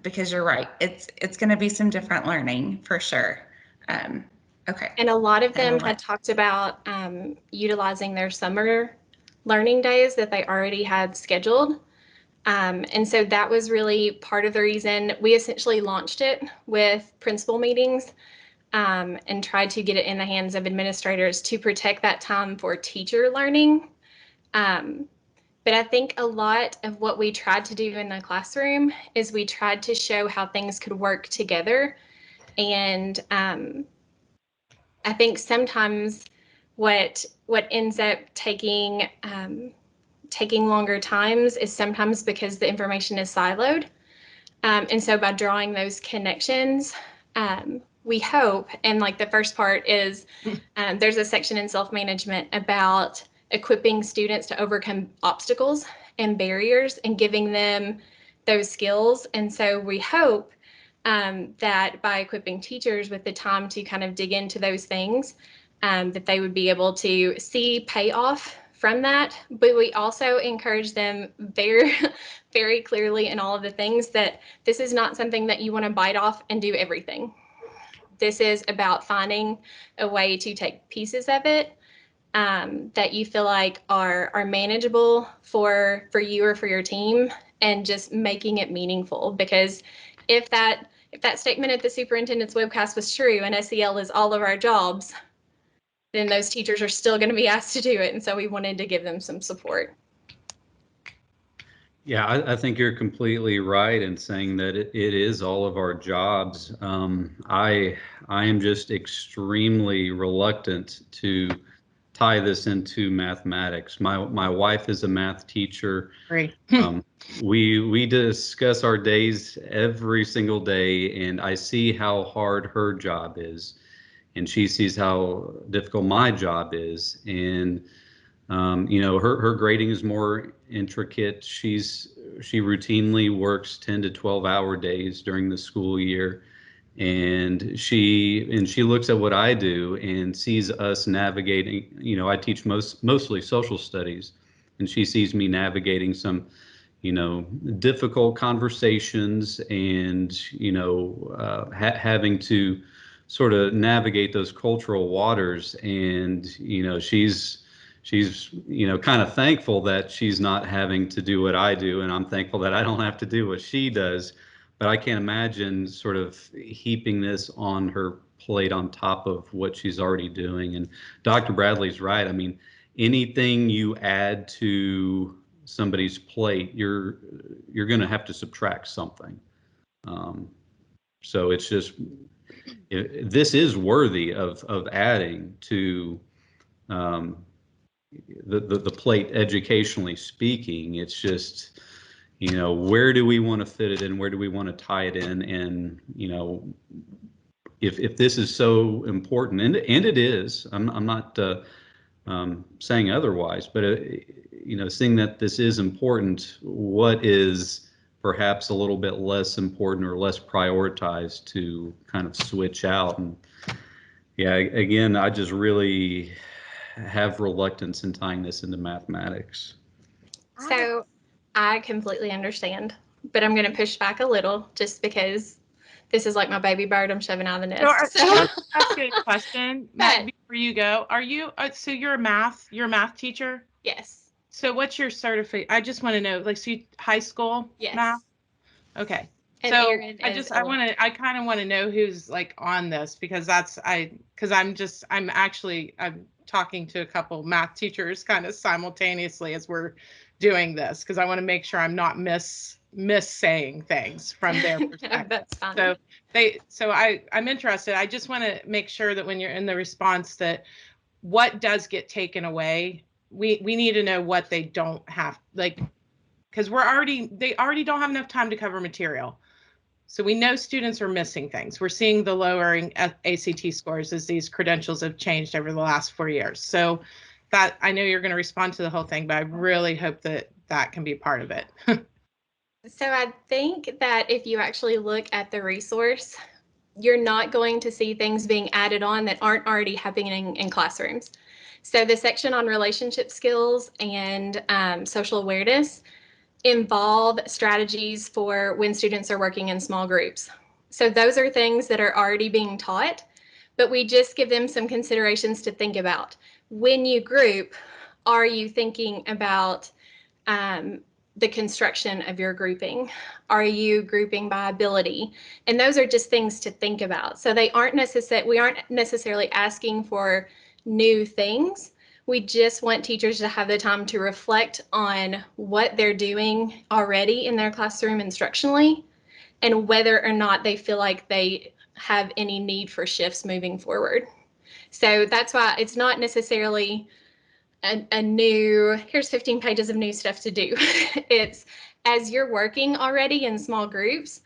Because you're right, it's going to be some different learning for sure. Okay. And a lot of them had talked about utilizing their summer learning days that they already had scheduled And so that was really part of the reason we essentially launched it with principal meetings and tried to get it in the hands of administrators to protect that time for teacher learning. But I think a lot of what we tried to do in the classroom is we tried to show how things could work together. And I think sometimes what ends up taking longer times is sometimes because the information is siloed. And so by drawing those connections, we hope, and like the first part is there's a section in self-management about equipping students to overcome obstacles and barriers and giving them those skills. And so we hope that by equipping teachers with the time to kind of dig into those things, that they would be able to see payoff from that. But we also encourage them very, very clearly in all of the things that this is not something that you want to bite off and do everything. This is about finding a way to take pieces of it that you feel like are manageable for you or for your team, and just making it meaningful. Because if that statement at the superintendent's webcast was true and SEL is all of our jobs, then those teachers are still going to be asked to do it. And so we wanted to give them some support. Yeah, I think you're completely right in saying that it is all of our jobs. I am just extremely reluctant to tie this into mathematics. My wife is a math teacher. Great. We discuss our days every single day, and I see how hard her job is, and she sees how difficult my job is. And you know, her grading is more intricate. She routinely works 10 to 12-hour days during the school year. And she looks at what I do and sees us navigating. You know, I teach mostly social studies, and she sees me navigating some, you know, difficult conversations, and you know, having to sort of navigate those cultural waters. And you know, she's you know, kind of thankful that she's not having to do what I do, and I'm thankful that I don't have to do what she does. But I can't imagine sort of heaping this on her plate on top of what she's already doing. And Dr. Bradley's right. I mean, anything you add to somebody's plate, you're going to have to subtract something. So it's just, this is worthy of adding to the plate, educationally speaking. It's just, you know, where do we want to fit it in? Where do we want to tie it in? And, you know, if this is so important, and it is, I'm not saying otherwise, but, you know, seeing that this is important, what is perhaps a little bit less important or less prioritized to kind of switch out? And yeah, again, I just really have reluctance in tying this into mathematics. So I completely understand, but I'm going to push back a little just because this is like my baby bird I'm shoving out of the nest. So that's a good question, Matt, before you go. Are you, so you're a math teacher? Yes. So what's your certificate? I just want to know, like, so you, high school Yes. math? Okay. And so Aaron I kind of want to know who's like on this, because I'm talking to a couple math teachers kind of simultaneously as we're doing this, because I want to make sure I'm not saying things from their perspective. That's fine. So I'm interested. I just want to make sure that when you're in the response, that what does get taken away, we need to know what they don't have, like, because they already don't have enough time to cover material. So we know students are missing things. We're seeing the lowering ACT scores as these credentials have changed over the last 4 years. So that, I know you're going to respond to the whole thing, but I really hope that that can be part of it. So I think that if you actually look at the resource, you're not going to see things being added on that aren't already happening in classrooms. So the section on relationship skills and social awareness involve strategies for when students are working in small groups. So those are things that are already being taught, but we just give them some considerations to think about. When you group, are you thinking about the construction of your grouping. Are you grouping by ability? And those are just things to think about. So we aren't necessarily asking for new things. We just want teachers to have the time to reflect on what they're doing already in their classroom instructionally and whether or not they feel like they have any need for shifts moving forward. So that's why it's not necessarily a new, here's 15 pages of new stuff to do. It's, as you're working already in small groups,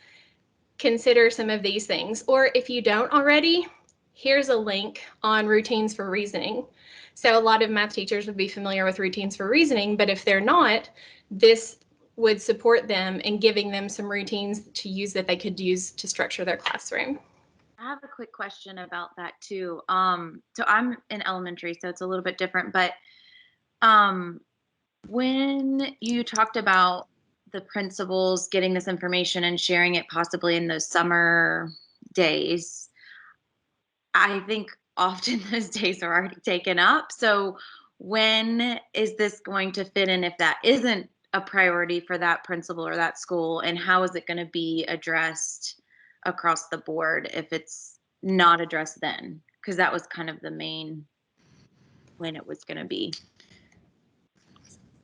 consider some of these things. Or if you don't already, here's a link on routines for reasoning. So a lot of math teachers would be familiar with routines for reasoning, but if they're not, this would support them in giving them some routines to use that they could use to structure their classroom. I have a quick question about that too. So I'm in elementary, so it's a little bit different, but when you talked about the principals getting this information and sharing it possibly in those summer days, I think often those days are already taken up. So when is this going to fit in if that isn't a priority for that principal or that school, and how is it going to be addressed across the board if it's not addressed then? Because that was kind of the main when it was going to be.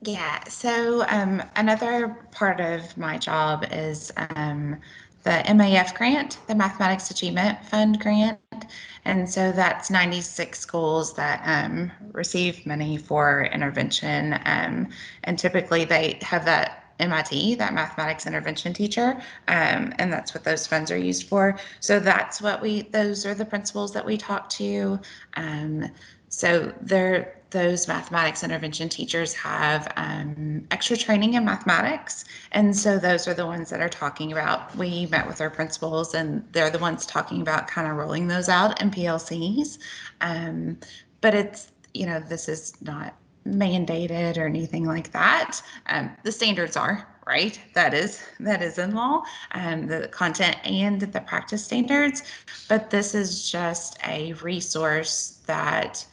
Yeah, so another part of my job is the MAF grant, the Mathematics Achievement Fund grant. And so that's 96 schools that receive money for intervention. And typically they have that MIT, that mathematics intervention teacher, and that's what those funds are used for. So that's what those are the principals that we talk to. So those mathematics intervention teachers have extra training in mathematics. And so those are the ones that are talking about, we met with our principals and they're the ones talking about kind of rolling those out in PLCs. But it's, this is not mandated or anything like that. The standards are, right? That is in law, the content and the practice standards. But this is just a resource that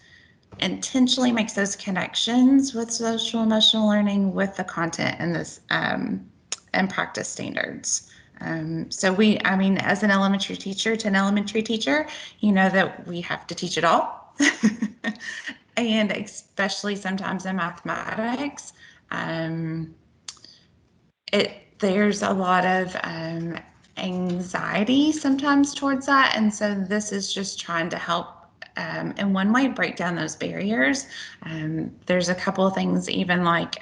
intentionally makes those connections with social emotional learning with the content and this and practice standards. So as an elementary teacher to an elementary teacher, that we have to teach it all. And especially sometimes in mathematics, there's a lot of anxiety sometimes towards that. And so this is just trying to help in one way break down those barriers. There's a couple of things, even like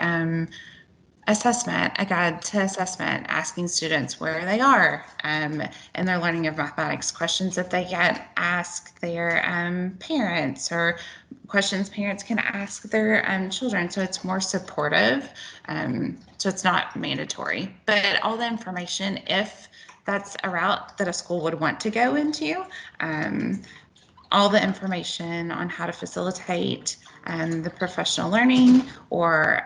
assessment, a guide to assessment, asking students where they are and their learning of mathematics, questions that they can ask their parents, or questions parents can ask their children. So it's more supportive. So it's not mandatory, but all the information, if that's a route that a school would want to go into, all the information on how to facilitate the professional learning or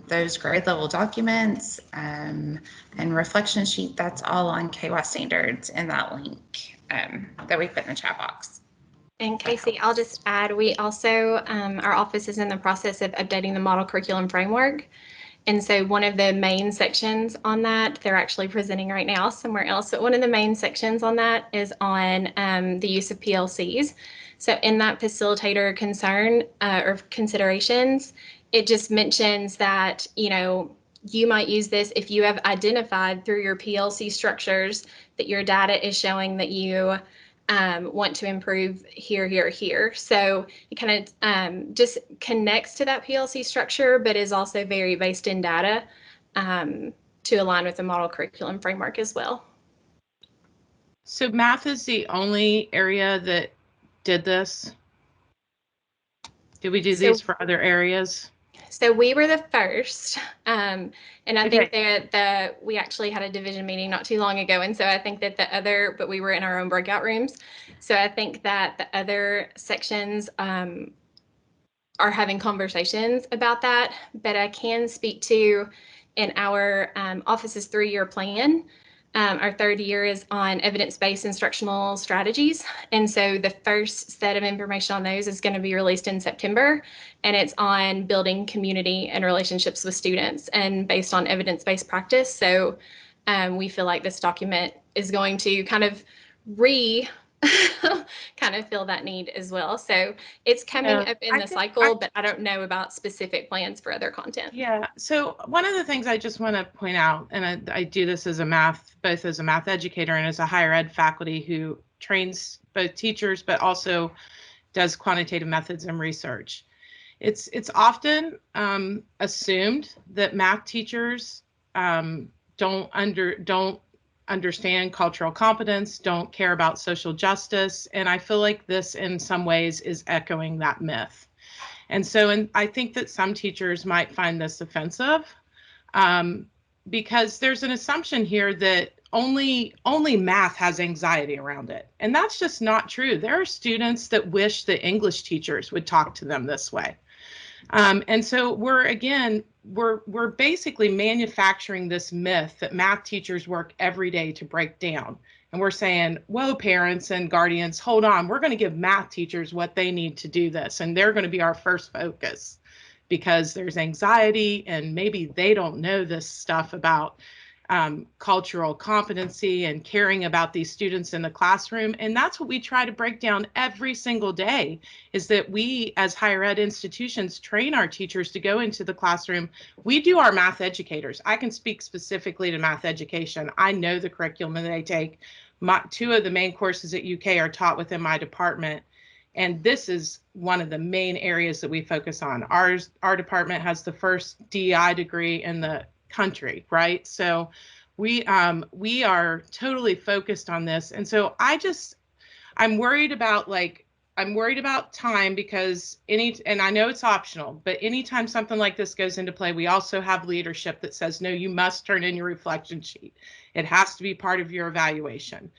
those grade level documents and reflection sheet, that's all on KY standards in that link that we put in the chat box. And Casey, I'll just add, we also, our office is in the process of updating the model curriculum framework. And so one of the main sections on that, they're actually presenting right now somewhere else, but one of the main sections on that is on the use of PLCs. So in that facilitator concern or considerations, it just mentions that, you might use this if you have identified through your PLC structures that your data is showing that you want to improve here, here, here. So it kind of just connects to that PLC structure, but is also very based in data to align with the model curriculum framework as well. So math is the only area that did this? Did we do these for other areas? So we were the first, and I think that we actually had a division meeting not too long ago, and so I think that but we were in our own breakout rooms, so I think that the other sections are having conversations about that, but I can speak to in our office's 3-year plan, Our third year is on evidence-based instructional strategies. And so the first set of information on those is going to be released in September, and it's on building community and relationships with students and based on evidence-based practice. So we feel like this document is going to kind of kind of fill that need as well. So it's coming up in the cycle, but I don't know about specific plans for other content. Yeah. So one of the things I just want to point out, and I do this as both as a math educator and as a higher ed faculty who trains both teachers, but also does quantitative methods and research. It's often assumed that math teachers don't understand cultural competence, don't care about social justice. And I feel like this in some ways is echoing that myth. And so I think that some teachers might find this offensive because there's an assumption here that only math has anxiety around it. And that's just not true. There are students that wish that English teachers would talk to them this way. And so we're basically manufacturing this myth that math teachers work every day to break down. And we're saying, whoa, parents and guardians, hold on, we're going to give math teachers what they need to do this. And they're going to be our first focus because there's anxiety and maybe they don't know this stuff about cultural competency and caring about these students in the classroom. And that's what we try to break down every single day, is that we as higher ed institutions train our teachers to go into the classroom. We do our math educators. I can speak specifically to math education. I know the curriculum that they take. Two of the main courses at UK are taught within my department. And this is one of the main areas that we focus on. Our department has the first DEI degree in the country, right? So we are totally focused on this. And so I'm worried about time because and I know it's optional, but anytime something like this goes into play, we also have leadership that says, no, you must turn in your reflection sheet. It has to be part of your evaluation.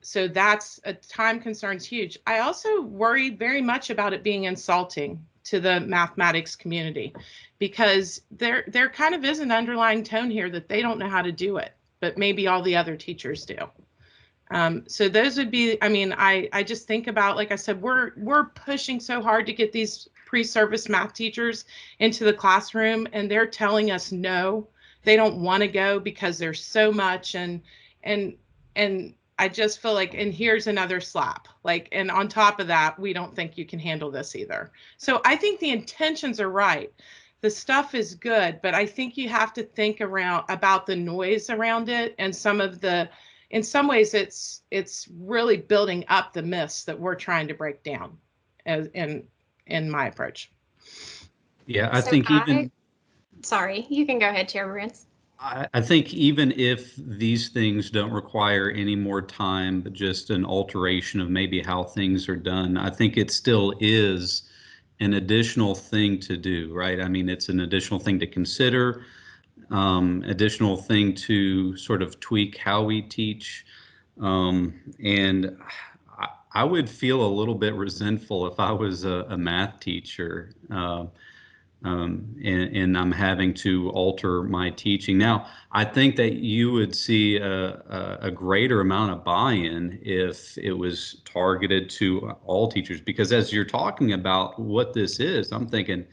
So that's a time concern's huge. I also worry very much about it being insulting to the mathematics community because there kind of is an underlying tone here that they don't know how to do it, but maybe all the other teachers do. So those would be, I mean, I just think about, like I said, we're pushing so hard to get these pre-service math teachers into the classroom, and they're telling us no, they don't want to go because there's so much, and I just feel like, and here's another slap, like, and on top of that, we don't think you can handle this either. So I think the intentions are right. The stuff is good, but I think you have to think about the noise around it, and in some ways, it's really building up the myths that we're trying to break down, in my approach. Yeah, I think even. Sorry, you can go ahead, Chair Burns. I think even if these things don't require any more time, but just an alteration of maybe how things are done, I think it still is an additional thing to do, right? I mean, it's an additional thing to consider, additional thing to sort of tweak how we teach. And I would feel a little bit resentful if I was a math teacher. And I'm having to alter my teaching. Now, I think that you would see a greater amount of buy-in if it was targeted to all teachers, because as you're talking about what this is, I'm thinking,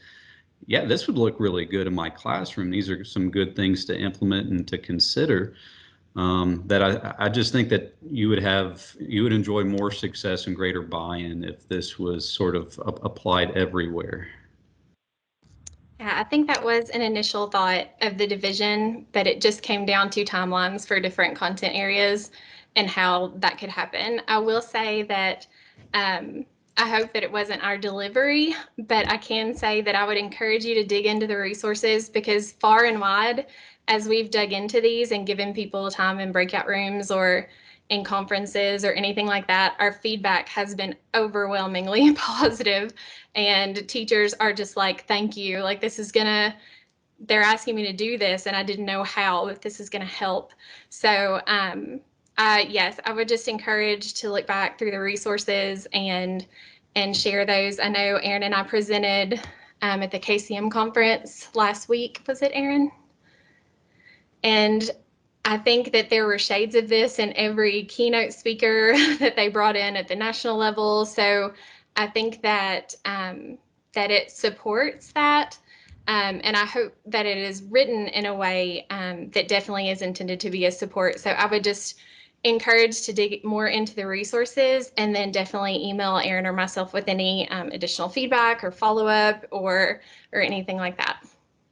yeah, this would look really good in my classroom. These are some good things to implement and to consider. That I just think that you would enjoy more success and greater buy-in if this was sort of applied everywhere. Yeah, I think that was an initial thought of the division, that it just came down to timelines for different content areas and how that could happen. I will say that I hope that it wasn't our delivery, but I can say that I would encourage you to dig into the resources, because far and wide, as we've dug into these and given people time in breakout rooms or in conferences or anything like that, our feedback has been overwhelmingly positive, and teachers are just like, thank you, like they're asking me to do this and I didn't know how, but this is gonna help. So yes, I would just encourage to look back through the resources and share those. I know Aaron and I presented at the KCM conference last week. Was it, Aaron? And I think that there were shades of this in every keynote speaker that they brought in at the national level. So I think that that it supports that. And I hope that it is written in a way that definitely is intended to be a support. So I would just encourage to dig more into the resources, and then definitely email Erin or myself with any additional feedback or follow-up or anything like that.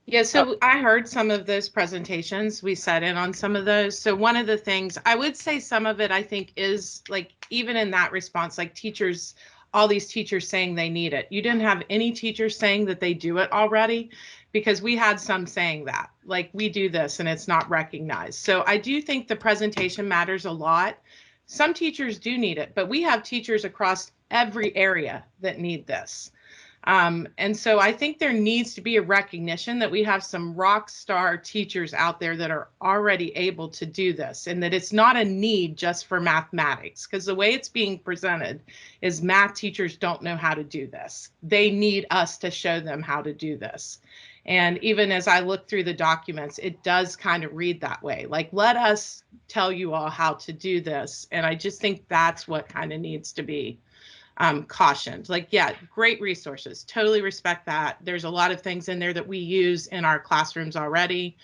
Yeah, so I heard some of those presentations. We sat in on some of those. So one of the things I would say, some of it I think is like, even in that response, like teachers, all these teachers saying they need it. You didn't have any teachers saying that they do it already, because we had some saying that, like, we do this and it's not recognized. So I do think the presentation matters a lot. Some teachers do need it, but we have teachers across every area that need this. And so I think there needs to be a recognition that we have some rock star teachers out there that are already able to do this, and that it's not a need just for mathematics, because the way it's being presented is math teachers don't know how to do this. They need us to show them how to do this. And even as I look through the documents, it does kind of read that way. Like, let us tell you all how to do this. And I just think that's what kind of needs to be cautioned. Like, yeah, great resources. Totally respect that. There's a lot of things in there that we use in our classrooms already.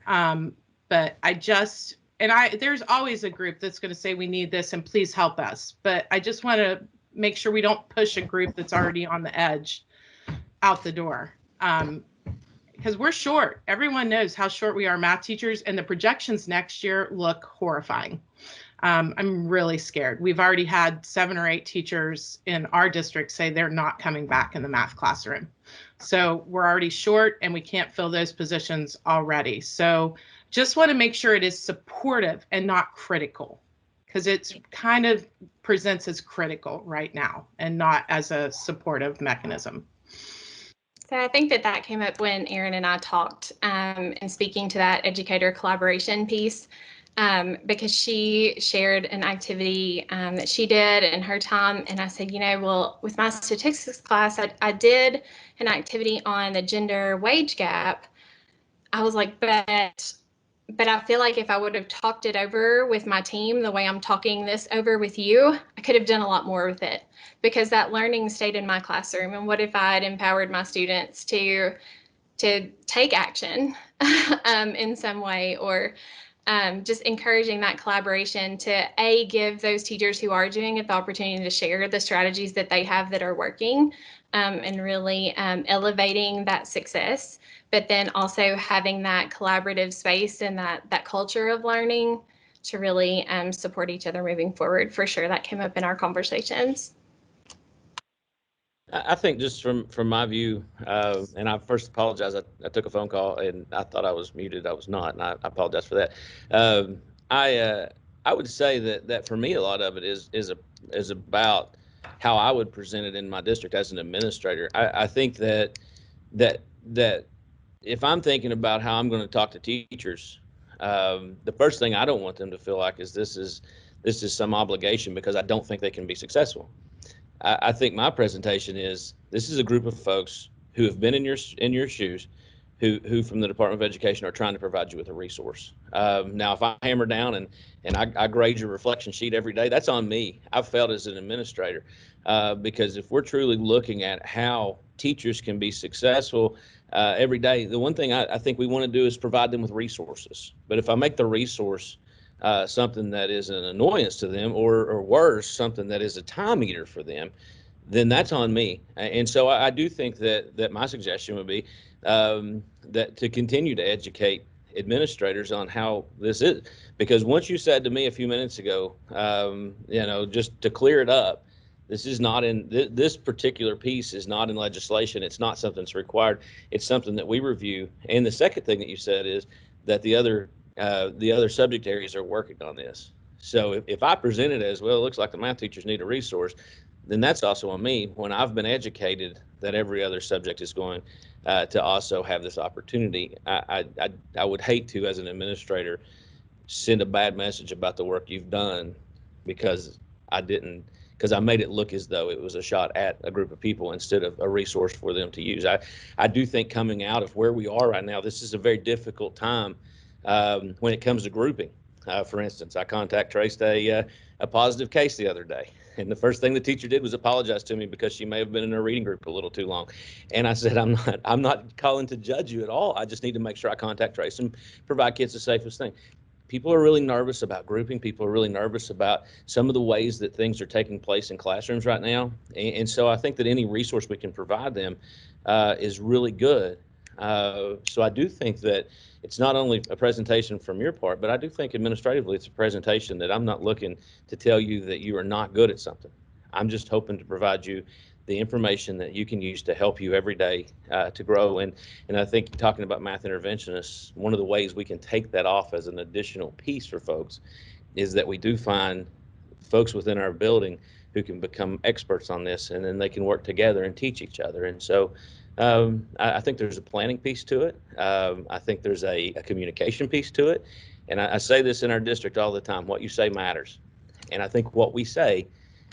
But there's always a group that's going to say we need this and please help us. But I just want to make sure we don't push a group that's already on the edge out the door. Because we're short. Everyone knows how short we are, math teachers, and the projections next year look horrifying. I'm really scared. We've already had 7 or 8 teachers in our district say they're not coming back in the math classroom. So we're already short and we can't fill those positions already. So just want to make sure it is supportive and not critical, because it's kind of presents as critical right now and not as a supportive mechanism. So I think that came up when Erin and I talked and speaking to that educator collaboration piece. Because she shared an activity that she did in her time. And I said, well, with my statistics class, I did an activity on the gender wage gap. I was like, but I feel like if I would have talked it over with my team the way I'm talking this over with you, I could have done a lot more with it, because that learning stayed in my classroom. And what if I had empowered my students to take action in some way, or just encouraging that collaboration to give those teachers who are doing it the opportunity to share the strategies that they have that are working, and really elevating that success, but then also having that collaborative space and that culture of learning to really support each other moving forward. For sure, that came up in our conversations. I think just from my view, and I first apologize. I took a phone call and I thought I was muted. I was not, and I apologize for that. I would say that for me, a lot of it is about how I would present it in my district as an administrator. I think that if I'm thinking about how I'm going to talk to teachers, the first thing I don't want them to feel like is this is some obligation because I don't think they can be successful. I think my presentation is, this is a group of folks who have been in your shoes, who from the Department of Education are trying to provide you with a resource. Now, if I hammer down and I grade your reflection sheet every day, that's on me. I've failed as an administrator, because if we're truly looking at how teachers can be successful every day, the one thing I think we want to do is provide them with resources. But if I make the resource something that is an annoyance to them, or worse, something that is a time eater for them, then that's on me. And so I do think that my suggestion would be that to continue to educate administrators on how this is, because once you said to me a few minutes ago, just to clear it up, this is not in this particular piece is not in legislation. It's not something that's required. It's something that we review. And the second thing that you said is that the other subject areas are working on this. So if I present it as, well, it looks like the math teachers need a resource, then that's also on me, when I've been educated that every other subject is going to also have this opportunity. I would hate to, as an administrator, send a bad message about the work you've done because I made it look as though it was a shot at a group of people instead of a resource for them to use. I do think, coming out of where we are right now, this is a very difficult time When it comes to grouping, for instance, I contact traced a positive case the other day. And the first thing the teacher did was apologize to me because she may have been in a reading group a little too long. And I said, I'm not calling to judge you at all. I just need to make sure I contact trace and provide kids the safest thing. People are really nervous about grouping. People are really nervous about some of the ways that things are taking place in classrooms right now. And so I think that any resource we can provide them is really good. So I do think that it's not only a presentation from your part, but I do think administratively it's a presentation that I'm not looking to tell you that you are not good at something. I'm just hoping to provide you the information that you can use to help you every day to grow. And I think talking about math interventionists, one of the ways we can take that off as an additional piece for folks is that we do find folks within our building who can become experts on this, and then they can work together and teach each other. And so I think there's a planning piece to it. I think there's a communication piece to it. And I say this in our district all the time, what you say matters. And I think what we say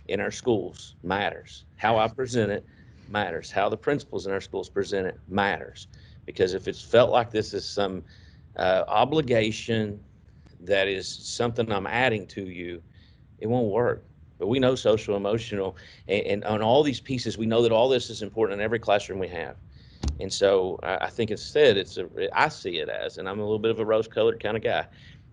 in our schools matters. How I present it matters. How the principals in our schools present it matters. Because if it's felt like this is some obligation that is something I'm adding to you, it won't work. But we know social, emotional, and on all these pieces, we know that all this is important in every classroom we have. And so I think instead, I see it as, and I'm a little bit of a rose-colored kind of guy,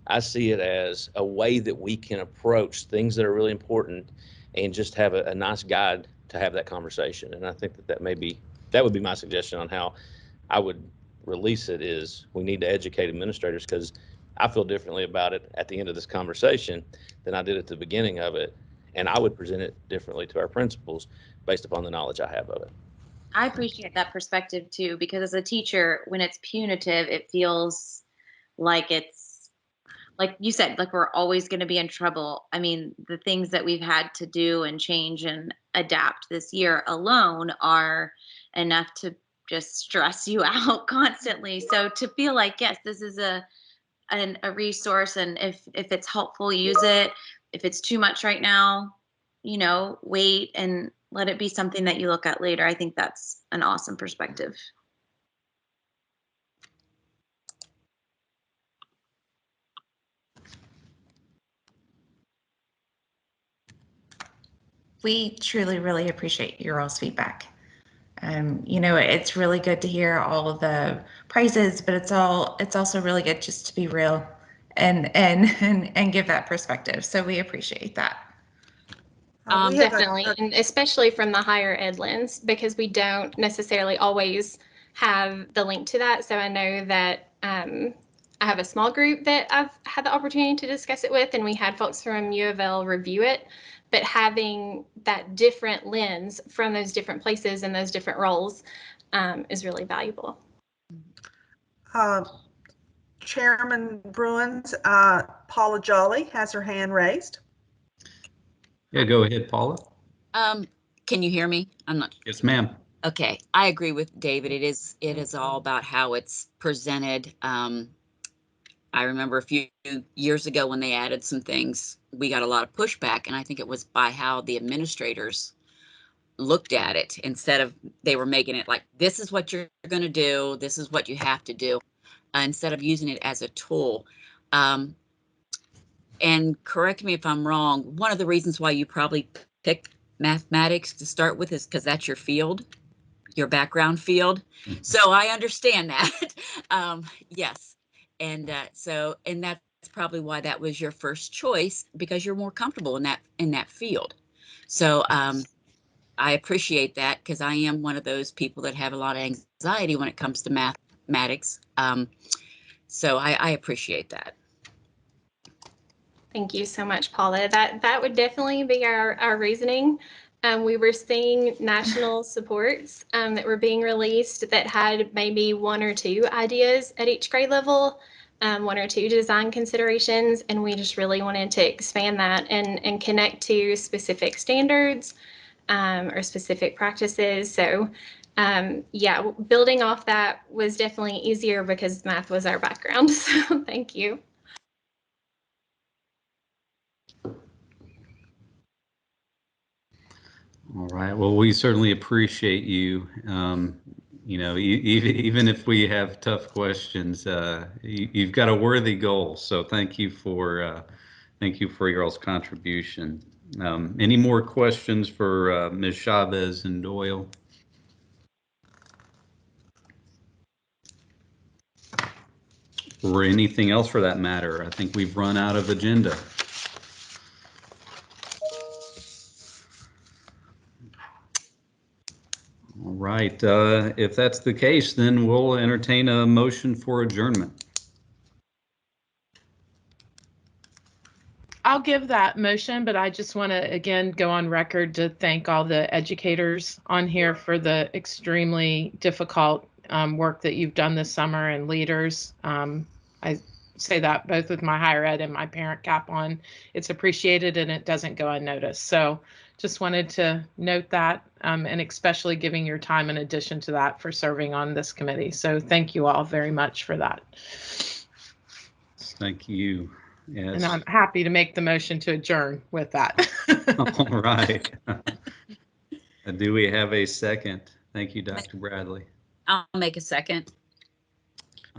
I see it as a way that we can approach things that are really important and just have a nice guide to have that conversation. And I think that would be my suggestion on how I would release it is we need to educate administrators, because I feel differently about it at the end of this conversation than I did at the beginning of it. And I would present it differently to our principals based upon the knowledge I have of it. I appreciate that perspective too, because as a teacher, when it's punitive, it feels like it's, like you said, like we're always going to be in trouble. I mean, the things that we've had to do and change and adapt this year alone are enough to just stress you out constantly. So to feel like, yes, this is a resource, and if it's helpful, use it. If it's too much right now, wait and let it be something that you look at later. I think that's an awesome perspective. We truly, really appreciate your all's feedback. It's really good to hear all of the praises, but it's also really good just to be real and give that perspective. So we appreciate that. Definitely, and especially from the higher ed lens, because we don't necessarily always have the link to that. So I know that I have a small group that I've had the opportunity to discuss it with, and we had folks from U of L review it. But having that different lens from those different places and those different roles is really valuable. Chairman Bruins, Paula Jolly has her hand raised. Yeah, go ahead, Paula. Can you hear me? I'm not. Yes, ma'am. Okay, I agree with David. It is all about how it's presented. I remember a few years ago when they added some things, we got a lot of pushback, and I think it was by how the administrators looked at it. Instead of, they were making it like, this is what you're going to do, this is what you have to do, instead of using it as a tool. And correct me if I'm wrong, one of the reasons why you probably picked mathematics to start with is because that's your field, your background field. So I understand that. Yes. And and that's probably why that was your first choice, because you're more comfortable in that field. So I appreciate that, because I am one of those people that have a lot of anxiety when it comes to mathematics. So I appreciate that. Thank you so much, Paula. That would definitely be our reasoning. We were seeing national supports that were being released that had maybe one or two ideas at each grade level, one or two design considerations, and we just really wanted to expand that and connect to specific standards or specific practices. So yeah, building off that was definitely easier because math was our background. So thank you. All right. Well, we certainly appreciate you you know, even if we have tough questions, you've got a worthy goal. So thank you for your all's contribution. Any more questions for Ms. Chavez and Doyle? Or anything else for that matter? I think we've run out of agenda. All right, if that's the case, then we'll entertain a motion for adjournment. I'll give that motion, but I just want to again go on record to thank all the educators on here for the extremely difficult work that you've done this summer, and leaders. I say that both with my higher ed and my parent cap on. It's appreciated and it doesn't go unnoticed. So just wanted to note that, and especially giving your time in addition to that for serving on this committee. So thank you all very much for that. Thank you. Yes. And I'm happy to make the motion to adjourn with that. All right. Do we have a second? Thank you, Dr. Bradley. I'll make a second.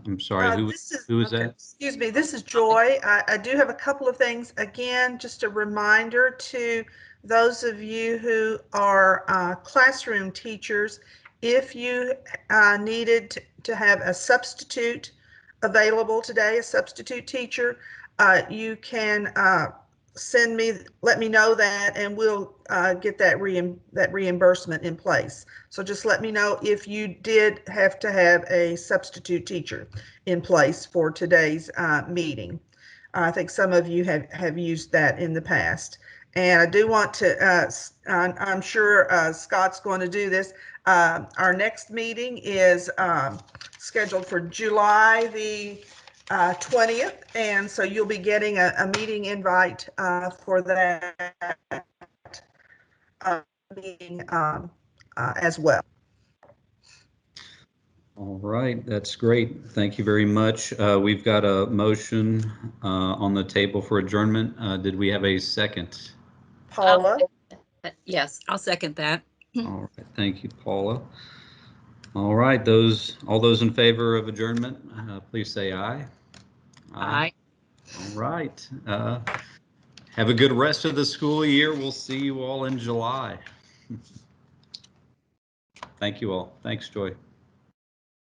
I'm sorry, who is that? Excuse me, this is Joy. I do have a couple of things. Again, just a reminder to those of you who are classroom teachers, if you needed to have a substitute available today, a substitute teacher, you can let me know that, and we'll get that reimbursement in place. So just let me know if you did have to have a substitute teacher in place for today's meeting. I think some of you have used that in the past. And I do want to, I'm sure Scott's going to do this. Our next meeting is scheduled for July the 20th, and so you'll be getting a meeting invite for that meeting as well. All right, that's great. Thank you very much. We've got a motion on the table for adjournment. Did we have a second? Paula? Yes, I'll second that. All right, thank you, Paula. All right, all those in favor of adjournment, please say aye. Aye. All right. Have a good rest of the school year. We'll see you all in July. Thank you all. Thanks, Joy.